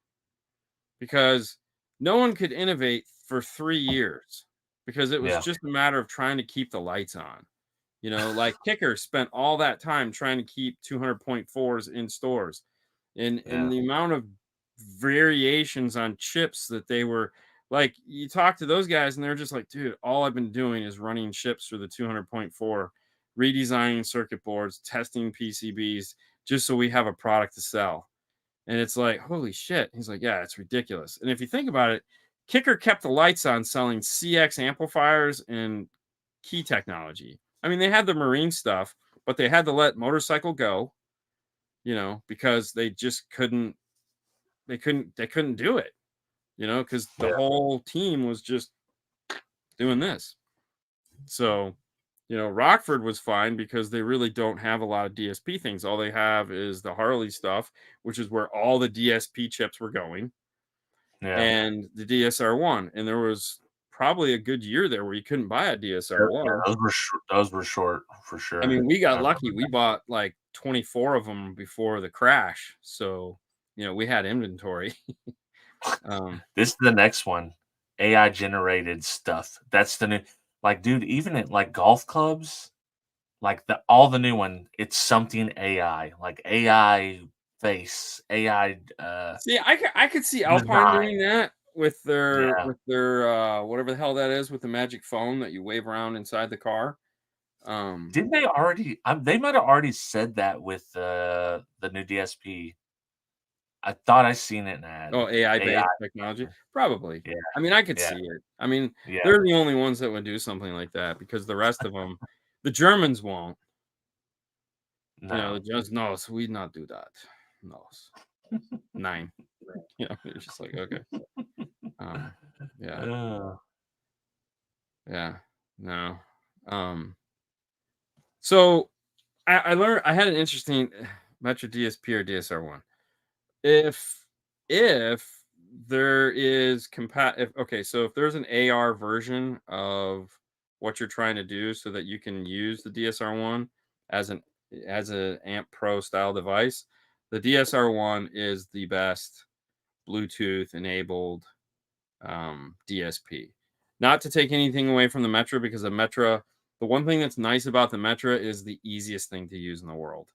because no one could innovate for 3 years because it was Yeah. just a matter of trying to keep the lights on. Like Kicker spent all that time trying to keep 200.4s in stores, and Yeah. the amount of variations on chips that they were like, you talk to those guys and they're just like, dude, all I've been doing is running chips through the 200.4, redesigning circuit boards, testing PCBs just so we have a product to sell. And it's like, holy shit. He's like, yeah, it's ridiculous. And if you think about it, Kicker kept the lights on selling CX amplifiers and key technology. I mean, they had the marine stuff, but they had to let motorcycle go, because they just couldn't they couldn't do it, because the Yeah. whole team was just doing this. So, Rockford was fine because they really don't have a lot of DSP things. All they have is the Harley stuff, which is where all the DSP chips were going, Yeah. and the DSR1. And there was probably a good year there where you couldn't buy a Yeah, DSR1. those were short for I sure. mean, we I got remember lucky. We bought like 24 of them before the crash. So, we had inventory. this is the next one. AI generated stuff. That's the new, like, dude, even at like golf clubs, like all the new one, it's something AI, like AI face, AI See, I could see Alpine design. doing that. with their Yeah. whatever the hell that is with the magic phone that you wave around inside the car. Didn't they already they might have already said that with, the new DSP. I thought I seen it in ad. Oh, AI-based AI. technology? Probably. Yeah, I mean, I could yeah, see it. I mean, yeah. they're the only ones that would do something like that because the rest of them, the Germans won't. The No. Germans, no, so we not do that. No. Nine. It's just like, okay. Yeah, Uh, yeah, no. Um, so I learned I had an interesting Metro DSP or DSR1. If if there is if okay, so if there's an AR version of what you're trying to do so that you can use the DSR1 as an amp pro style device, the DSR1 is the best Bluetooth enabled DSP. Not to take anything away from the Metra because the one thing that's nice about the Metra is the easiest thing to use in the world.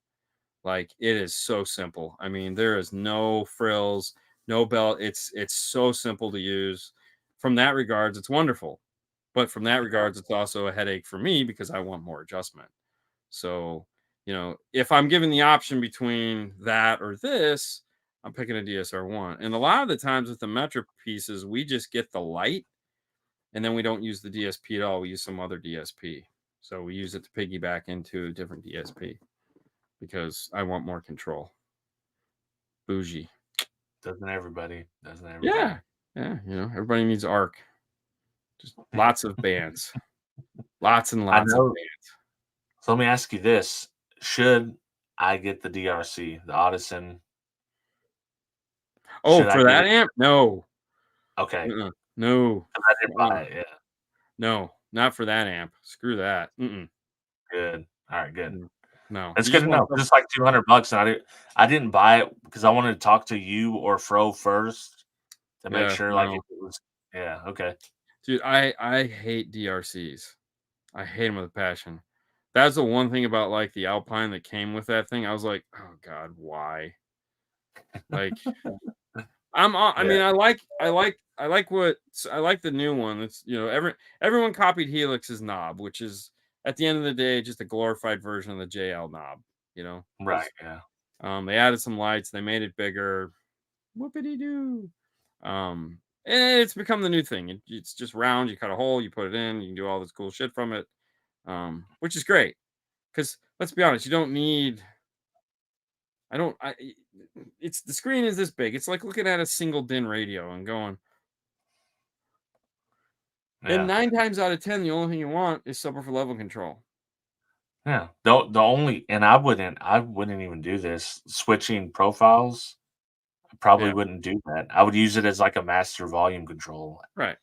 Like it is so simple. I mean, there is no frills, no belt. It's so simple to use. From that regards, it's wonderful. But from that regards, it's also a headache for me because I want more adjustment. So, if I'm given the option between that or this, I'm picking a DSR1. And a lot of the times with the Metro pieces, we just get the light and then we don't use the DSP at all. We use some other DSP. So we use it to piggyback into a different DSP because I want more control. Bougie. doesn't everybody? Doesn't everybody? Yeah. Yeah. Everybody needs ARC. Just lots of bands. Lots and I lots of know. bands. So let me ask you this: should I get the DRC, the Audison? Oh, Should I for get that it? amp? No. Okay, No. 'cause I didn't buy it. Yeah, No. Not for that amp. Screw that. good. All right, good. No. That's You good just to want know. something. Just like $200, and I didn't buy it because I wanted to talk to you or Fro first to make Yeah. sure, like, if No. it was. Yeah. Okay. Dude, I hate DRCs. I hate them with a passion. That's the one thing about like the Alpine that came with that thing. I was like, oh God, why? Like I Yeah. mean, I like the new one. It's everyone copied Helix's knob, which is at the end of the day just a glorified version of the JL knob. Right. Just Yeah. they added some lights, they made it bigger. Whoopity doo. And it's become the new thing. It's just round. You cut a hole, you put it in, you can do all this cool shit from it, which is great. Because let's be honest, you don't need. I don't. It's the screen is this big. It's like looking at a single DIN radio and going. And Yeah. 9 times out of 10, the only thing you want is subwoofer level control. Yeah. The only and I wouldn't even do this switching profiles. I probably Yeah, wouldn't do that. I would use it as like a master volume control right.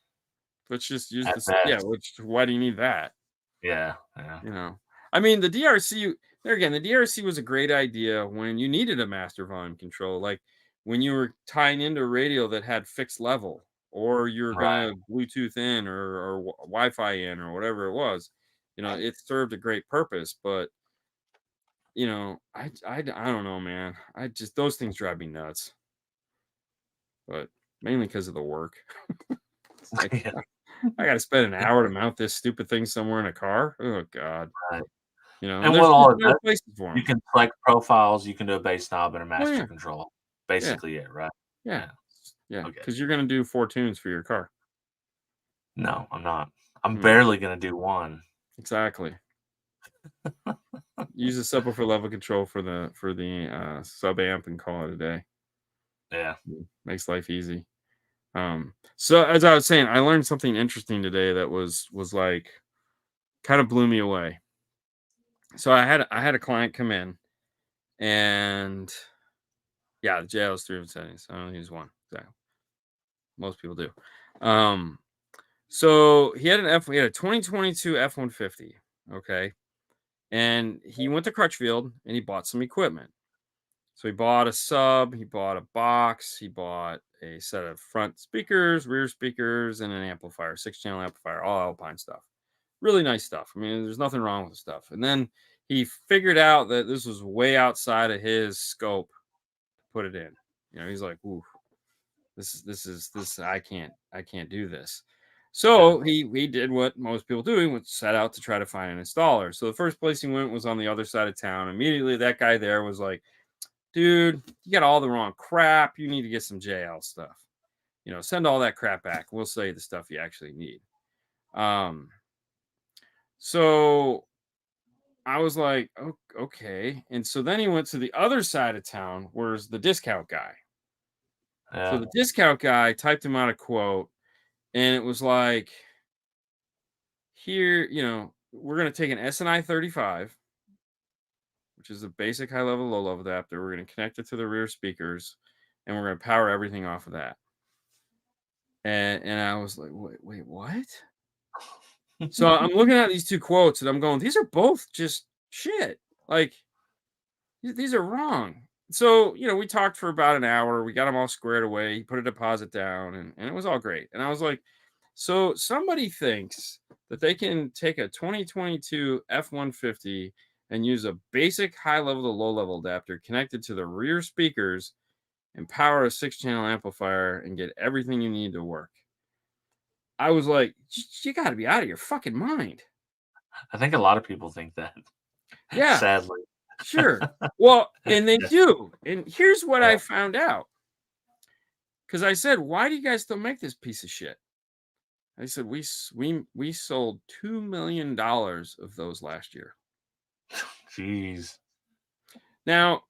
Let's just use at this. Yeah, best. why do you need that? Yeah. Yeah. You know, I mean, the DRC, there again, the DRC was a great idea when you needed a master volume control, like when you were tying into a radio that had fixed level, or you're Right. going to Bluetooth in or Wi Fi in or whatever it was. It served a great purpose, but I don't know, man. I just those things drive me nuts, but mainly because of the work. It's like Yeah. I got to spend an hour to mount this stupid thing somewhere in a car. Oh God, Right. and And there's what just all it no does, places for you them. can select profiles, you can do a bass knob and a Oh master yeah, control. yeah, Basically it, right? yeah, Yeah. yeah. Okay. Because you're gonna do 4 tunes for your car. No, I'm not. I'm Mm, barely gonna do one. exactly. Use a subwoofer level control for the sub amp and call it a day. Yeah. Makes life easy. So as I was saying, I learned something interesting today that was like kind of blew me away. So I had a client come in and yeah, the JL is 3 settings. I only use one. Exactly. Most people do. Um, so he had he had a 2022 F-150. Okay. And he went to Crutchfield and he bought some equipment. So he bought a sub, he bought a box, he bought a set of front speakers, rear speakers, and an amplifier, 6-channel amplifier, all Alpine stuff. Really nice stuff. I mean, there's nothing wrong with the stuff. And then he figured out that this was way outside of his scope to put it in. He's like, ooh. This I can't do this. So he did what most people do. He went set out to try to find an installer. So the first place he went was on the other side of town. Immediately that guy there was like, dude, you got all the wrong crap. You need to get some JL stuff. Send all that crap back. We'll sell you the stuff you actually need. So I was like, oh, okay. And so then he went to the other side of town, where's the discount guy. So the discount guy typed him out a quote, and it was like, here, we're going to take an SNI 35, which is a basic high level, low level adapter. We're going to connect it to the rear speakers, and we're going to power everything off of that. And I was like, wait, what? So I'm looking at these two quotes, and I'm going, these are both just shit. Like, these are wrong. So, we talked for about an hour. We got them all squared away. He put a deposit down, and it was all great. And I was like, so somebody thinks that they can take a 2022 F-150 and use a basic high-level to low-level adapter connected to the rear speakers and power a 6-channel amplifier and get everything you need to work. I was like, you got to be out of your fucking mind. I think a lot of people think that. Yeah. Sadly. Sure. Well, and they do. And here's what I found out. Because I said, why do you guys still make this piece of shit? I said, we sold $2 million of those last year. Jeez. Now,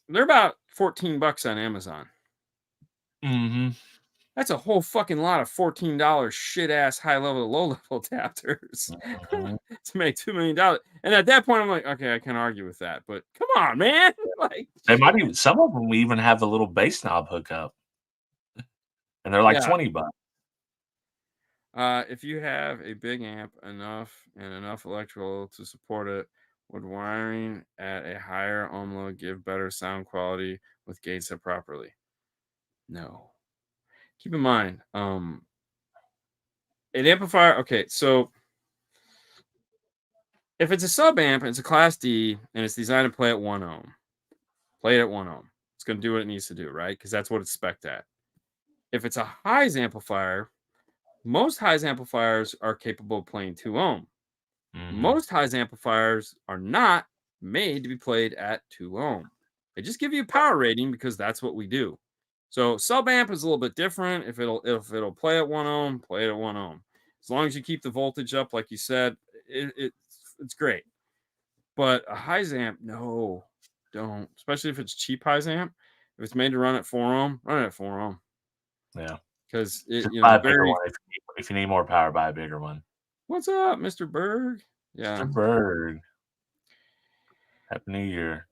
they're about $14 on Amazon. Mm-hmm. That's a whole fucking lot of $14 shit ass high level to low level adapters to make $2 million. And at that point, I'm like, okay, I can't argue with that. But come on, man! Like, they might even, some of them even have the little bass knob hookup, and they're like $20. If you have a big amp enough electrical to support it, would wiring at a higher ohm load give better sound quality with gain set properly? No. Keep in mind, an amplifier. Okay, so if it's a sub amp and it's a class D and it's designed to play at 1 ohm, play it at 1 ohm. It's going to do what it needs to do, right? Because that's what it's spec'd at. If it's a highs amplifier, most highs amplifiers are capable of playing 2 ohm. Mm-hmm. Most highs amplifiers are not made to be played at 2 ohm. They just give you a power rating because that's what we do. So sub amp is a little bit different. If it'll play at 1 ohm, play it at 1 ohm. As long as you keep the voltage up, like you said, it's great. But a highs amp, no, don't. Especially if it's cheap highs amp. If it's made to run at 4 ohm, run it at 4 ohm. Yeah. Because buy a bigger one. If you need more power, buy a bigger one. What's up, Mr. Berg? Yeah. Mr. Berg. Happy New Year.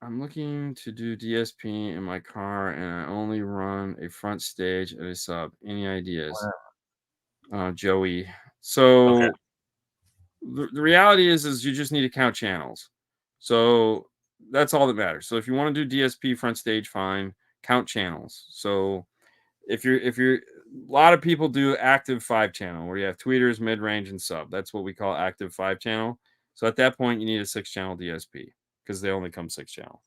I'm looking to do DSP in my car, and I only run a front stage at a sub. Any ideas? Wow. Joey. So okay. The reality is you just need to count channels. So that's all that matters. So if you want to do DSP front stage, fine. Count channels. So if you're a lot of people do active 5-channel where you have tweeters, mid-range, and sub. That's what we call active 5-channel. So at that point, you need a 6-channel DSP because they only come 6-channel.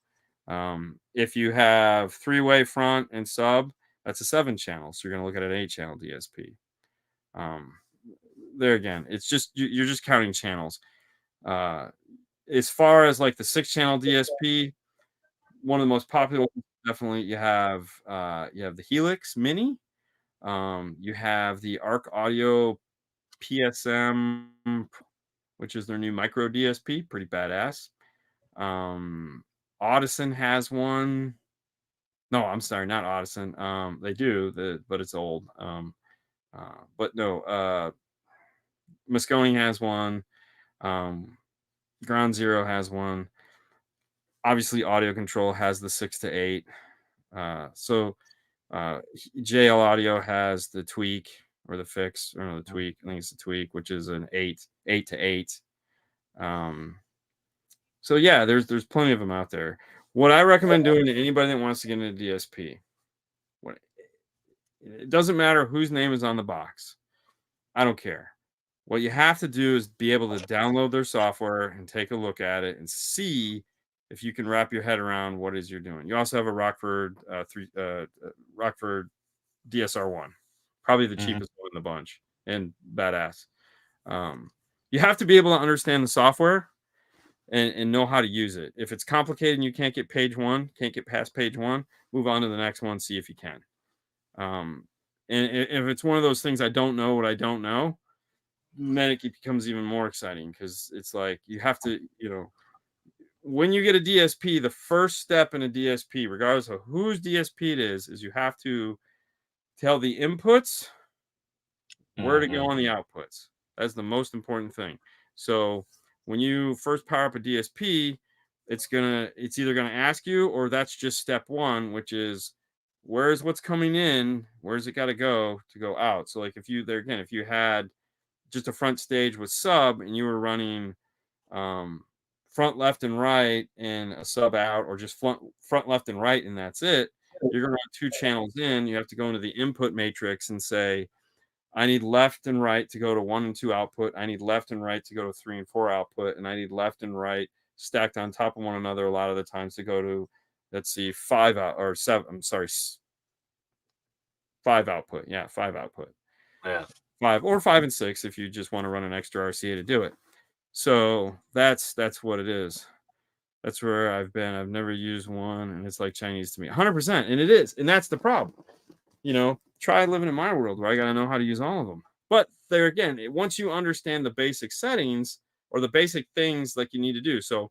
If you have 3-way front and sub, that's a 7-channel. So you're going to look at an 8-channel DSP. There again, it's just you're just counting channels. As far as like the 6-channel DSP, one of the most popular ones, definitely you have the Helix Mini. You have the Arc Audio PSM, which is their new micro DSP, pretty badass. Audison has one. No, I'm sorry, not Audison. They do, but it's old. But no, Moscone has one. Ground Zero has one. Obviously, Audio Control has the 6 to 8. So JL Audio has the Tweak or the Fix, or no, the Tweak. I think it's the Tweak, which is an 8 to 8. So yeah, there's plenty of them out there. What I recommend doing to anybody that wants to get into DSP, it doesn't matter whose name is on the box. I don't care. What you have to do is be able to download their software and take a look at it and see if you can wrap your head around what it is you're doing. You also have a Rockford Rockford DSR1, probably the Mhm. cheapest one in the bunch and badass. You have to be able to understand the software and know how to use it. If it's complicated and you can't get page one, can't get past page one, move on to the next one, see if you can. And if it's one of those things I don't know what I don't know, then it becomes even more exciting because it's like you have to, when you get a DSP, the first step in a DSP, regardless of whose DSP it is you have to tell the inputs where to go Mhm. on the outputs. That's the most important thing. So when you first power up a DSP, it's either gonna ask you, or that's just step one, which is where's what's coming in, where's it got to go out. So like if you had just a front stage with sub and you were running front left and right and a sub out, or just front left and right and that's it, you're gonna run two channels in. You have to go into the input matrix and say, I need left and right to go to 1 and 2 output. I need left and right to go to 3 and 4 output. And I need left and right stacked on top of one another a lot of the times to go to, let's see, 5 out or 7. I'm sorry, 5 output. Yeah, 5 output. Yeah. 5 or 5 and 6 if you just want to run an extra RCA to do it. So that's what it is. That's where I've been. I've never used one, and it's like Chinese to me, 100%. And it is, and that's the problem. Try living in my world where I got to know how to use all of them. But there again, once you understand the basic settings or the basic things like you need to do. So,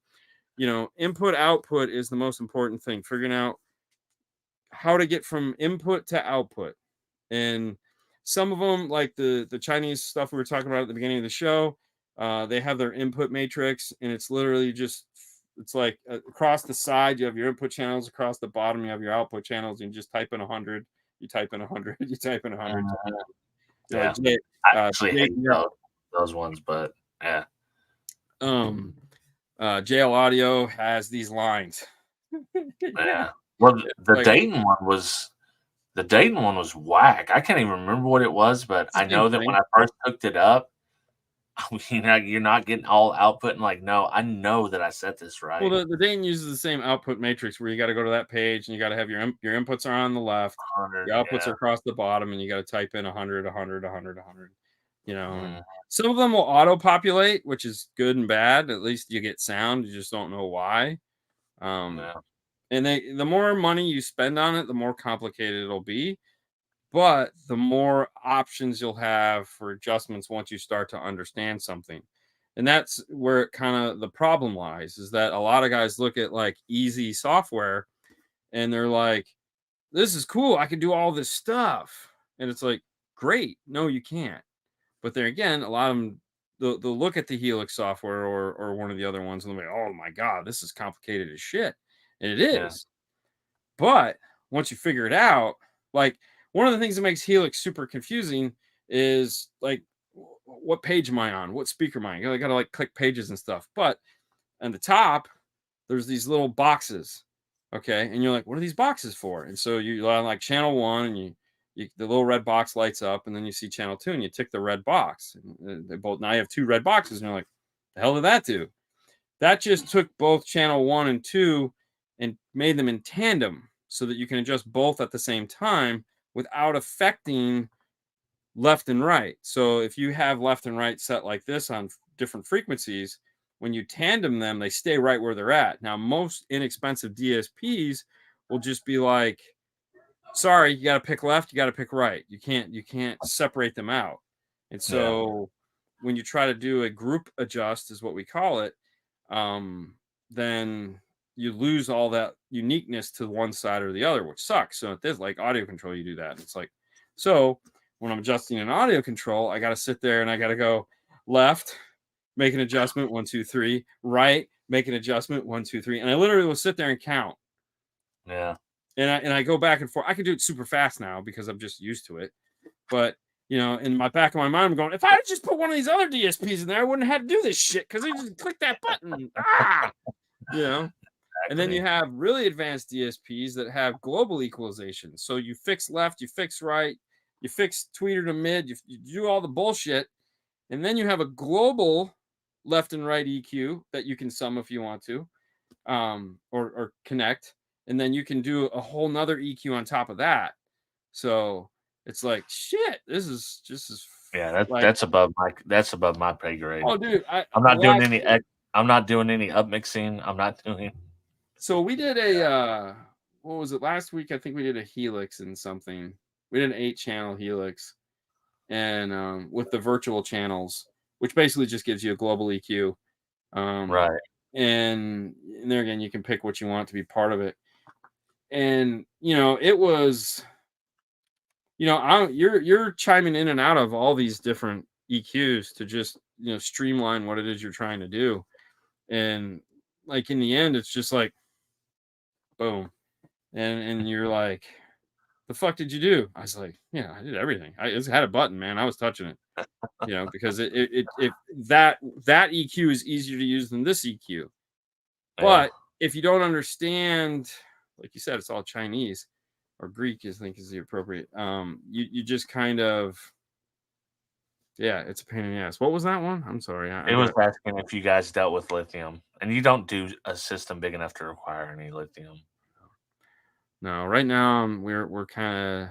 input output is the most important thing, figuring out how to get from input to output. And some of them, like the Chinese stuff we were talking about at the beginning of the show, they have their input matrix, and it's literally just, it's like across the side you have your input channels, across the bottom you have your output channels, and you just type in 100, you type in 100, you type in 100. You're Yeah. like, Jay, I actually Jay, hate those ones, but yeah. JL Audio has these lines. Yeah. Well, It's the like Dayton one was whack. I can't even remember what it was, but it's I the same know that when thing. I first hooked it up, you're not getting all output, and like, no, I know that I set this Well, right. the Dane uses the same output matrix where you got to go to that page and you got to have your inputs are on the left, 100, your outputs are yeah. across the bottom, and you got to type in 100, 100, 100, 100. And Mm, some of them will auto populate, which is good and bad. At least you get sound. You just don't know why. Um, yeah. and the more money you spend on it, the more complicated it'll be. But the more options you'll have for adjustments once you start to understand something. And that's where it kind of the problem lies, is that a lot of guys look at like easy software and they're like, this is cool, I can do all this stuff. And it's like, great. No, you can't. But there again, a lot of them, they'll look at the Helix software or one of the other ones and they'll be, oh my God, this is complicated as shit. And it Yeah. is. But once you figure it out, like one of the things that makes Helix super confusing is like, what page am I on? What speaker am I on? You gotta like click pages and stuff. But on the top, there's these little boxes. Okay. And you're like, what are these boxes for? And so you're on like channel one and the little red box lights up, and then you see channel two and you tick the red box. And they both, now you have two red boxes, and you're like, the hell did that do? That just took both channel one and two and made them in tandem so that you can adjust both at the same time without affecting left and right. So if you have left and right set like this on different frequencies, when you tandem them, they stay right where they're at. Now, most inexpensive DSPs will just be like, sorry, you got to pick left, you got to pick right. You can't separate them out. And Yeah. so when you try to do a group adjust is what we call it, then you lose all that uniqueness to one side or the other, which sucks. So there's like audio control, you do that. And it's like, so when I'm adjusting an audio control, I got to sit there and I got to go left, make an adjustment, 1, 2, 3, right, make an adjustment, 1, 2, 3. And I literally will sit there and count. Yeah. And I go back and forth. I can do it super fast now because I'm just used to it. But in my back of my mind, I'm going, if I had just put one of these other DSPs in there, I wouldn't have had to do this shit because I just click that button. And then you Exactly. have really advanced DSPs that have global equalization. So you fix left, you fix right, you fix tweeter to mid, you do all the bullshit. And then you have a global left and right EQ that you can sum if you want to. or connect, and then you can do a whole nother EQ on top of that. So it's like shit. This is just as Yeah, like, that's above my pay grade. oh dude, I I'm the not doing last any I'm not doing any up mixing. I'm not doing. so we did a what was it last week? I think we did a helix and something. We did an 8-channel helix, and with the virtual channels, which basically just gives you a global EQ. Um, Right. and there again, you can pick what you want to be part of it. And it was, you're chiming in and out of all these different EQs to just streamline what it is you're trying to do. And like in the end, it's just like boom, and you're like, the fuck did you do? I was like, yeah, I did everything. I just had a button, man. I was touching it. Because that EQ is easier to use than this EQ. Yeah. But if you don't understand, like you said, it's all Chinese or Greek, I think is the appropriate. You just kind of, yeah, it's a pain in the ass. What was that one? I'm sorry. I It was got asking if you guys dealt with lithium, and you don't do a system big enough to require any lithium. no. Right now, we're kind of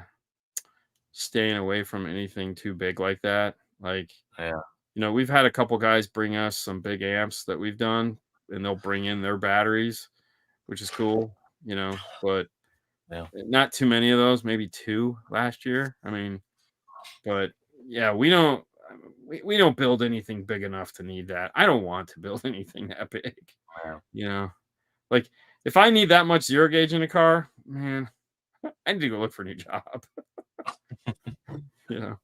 staying away from anything too big like that. Like, Yeah. we've had a couple guys bring us some big amps that we've done, and they'll bring in their batteries, which is cool, but Yeah. not too many of those, maybe 2 last year. I mean, but yeah, we don't build anything big enough to need that. I don't want to build anything that big, Yeah. you know. Like if I need that much zero gauge in a car, man, I need to go look for a new job. you know.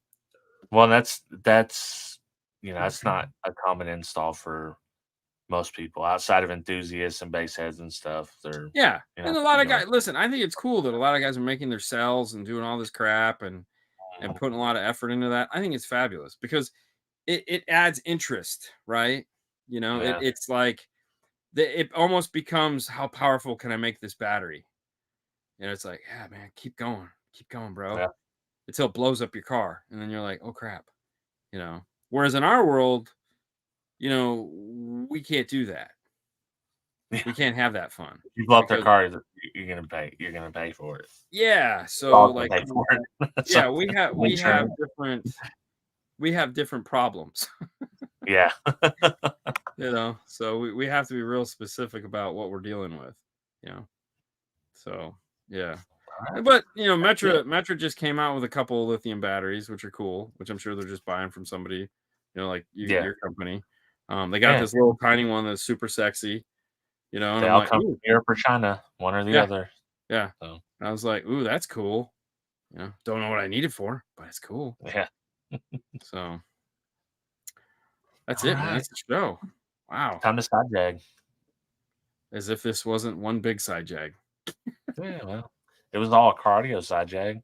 Well, that's that's not a common install for most people outside of enthusiasts and bass heads and stuff. They're Yeah. And a lot of you know, guys listen, I think it's cool that a lot of guys are making their cells and doing all this crap and putting a lot of effort into that. I think it's fabulous because it adds interest, right? yeah, It's like it almost becomes how powerful can I make this battery? And it's like, yeah, man, keep going, bro, yeah, until it blows up your car, and then you're like, oh crap, Whereas in our world, we can't do that. yeah. We can't have that fun If you blow up their because car, you're gonna pay. You're gonna pay for it. yeah. We're So all gonna like, pay for it. So yeah, insurance. we have different problems, Yeah, So we have to be real specific about what we're dealing with, you know. So yeah. But yeah, Metra just came out with a couple of lithium batteries, which are cool, which I'm sure they're just buying from somebody, like yeah, your company. They got yeah. this little tiny one that's super sexy, and They I'm all like, come ooh, from Europe or China, one or the yeah, other. yeah. So I was like, ooh, that's cool. Don't know what I need it for, but it's cool. yeah. So that's All it, man. right, That's the show. Wow. time to side jag. As if this wasn't one big side jag. Yeah, well, it was all a cardio side jag,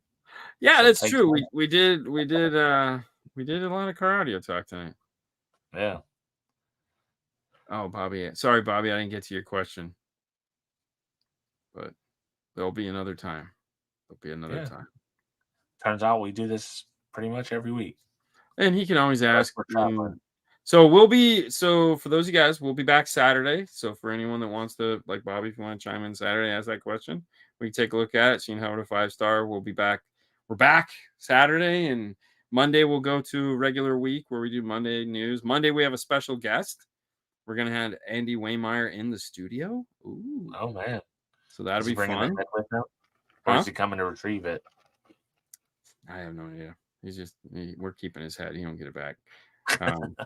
Yeah, so it that's takes. true. We did a lot of car audio talk tonight. Yeah, Oh, Bobby. Sorry, Bobby, I didn't get to your question. But there'll be another time. There'll be another yeah. time. Turns out we do this pretty much every week. And he can always Unless ask. we're traveling. So for those of you guys, we'll be back Saturday. So for anyone that wants to, like Bobby, if you want to chime in Saturday, ask that question, we can take a look at it. Seeing how to 5-star. We'll be back. We're back Saturday, and Monday we'll go to regular week where we do Monday news. Monday we have a special guest. We're gonna have Andy Waymeyer in the studio. Ooh, Oh man, so that'll is he be bringing the fun. head with him, or Huh? is he coming to retrieve it? I have no idea. We're keeping his head. He don't get it back. Um,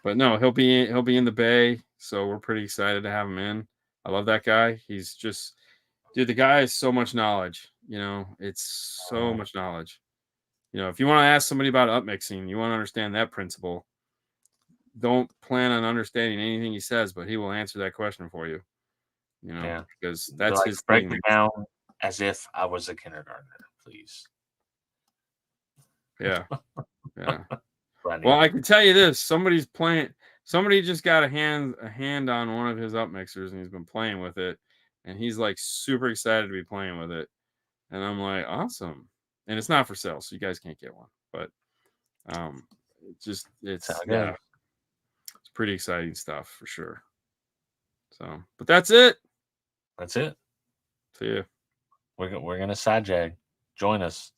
but no, he'll be in the Bay, so we're pretty excited to have him in. I love that guy. He's just, dude. The guy has so much knowledge. It's so much knowledge. If you want to ask somebody about upmixing, you want to understand that principle. Don't plan on understanding anything he says, but he will answer that question for you. Yeah, Because they're that's like his break thing. it down as if I was a kindergartner, please. Yeah, yeah. What I Well, need. I can tell you this: somebody just got a hand on one of his up mixers, and he's been playing with it, and he's like super excited to be playing with it. And I'm like, awesome. And it's not for sale, so you guys can't get one. But That's how it's it yeah, goes. it's pretty exciting stuff for sure. So, but that's it. That's it. See ya. We're gonna side jag. Join us.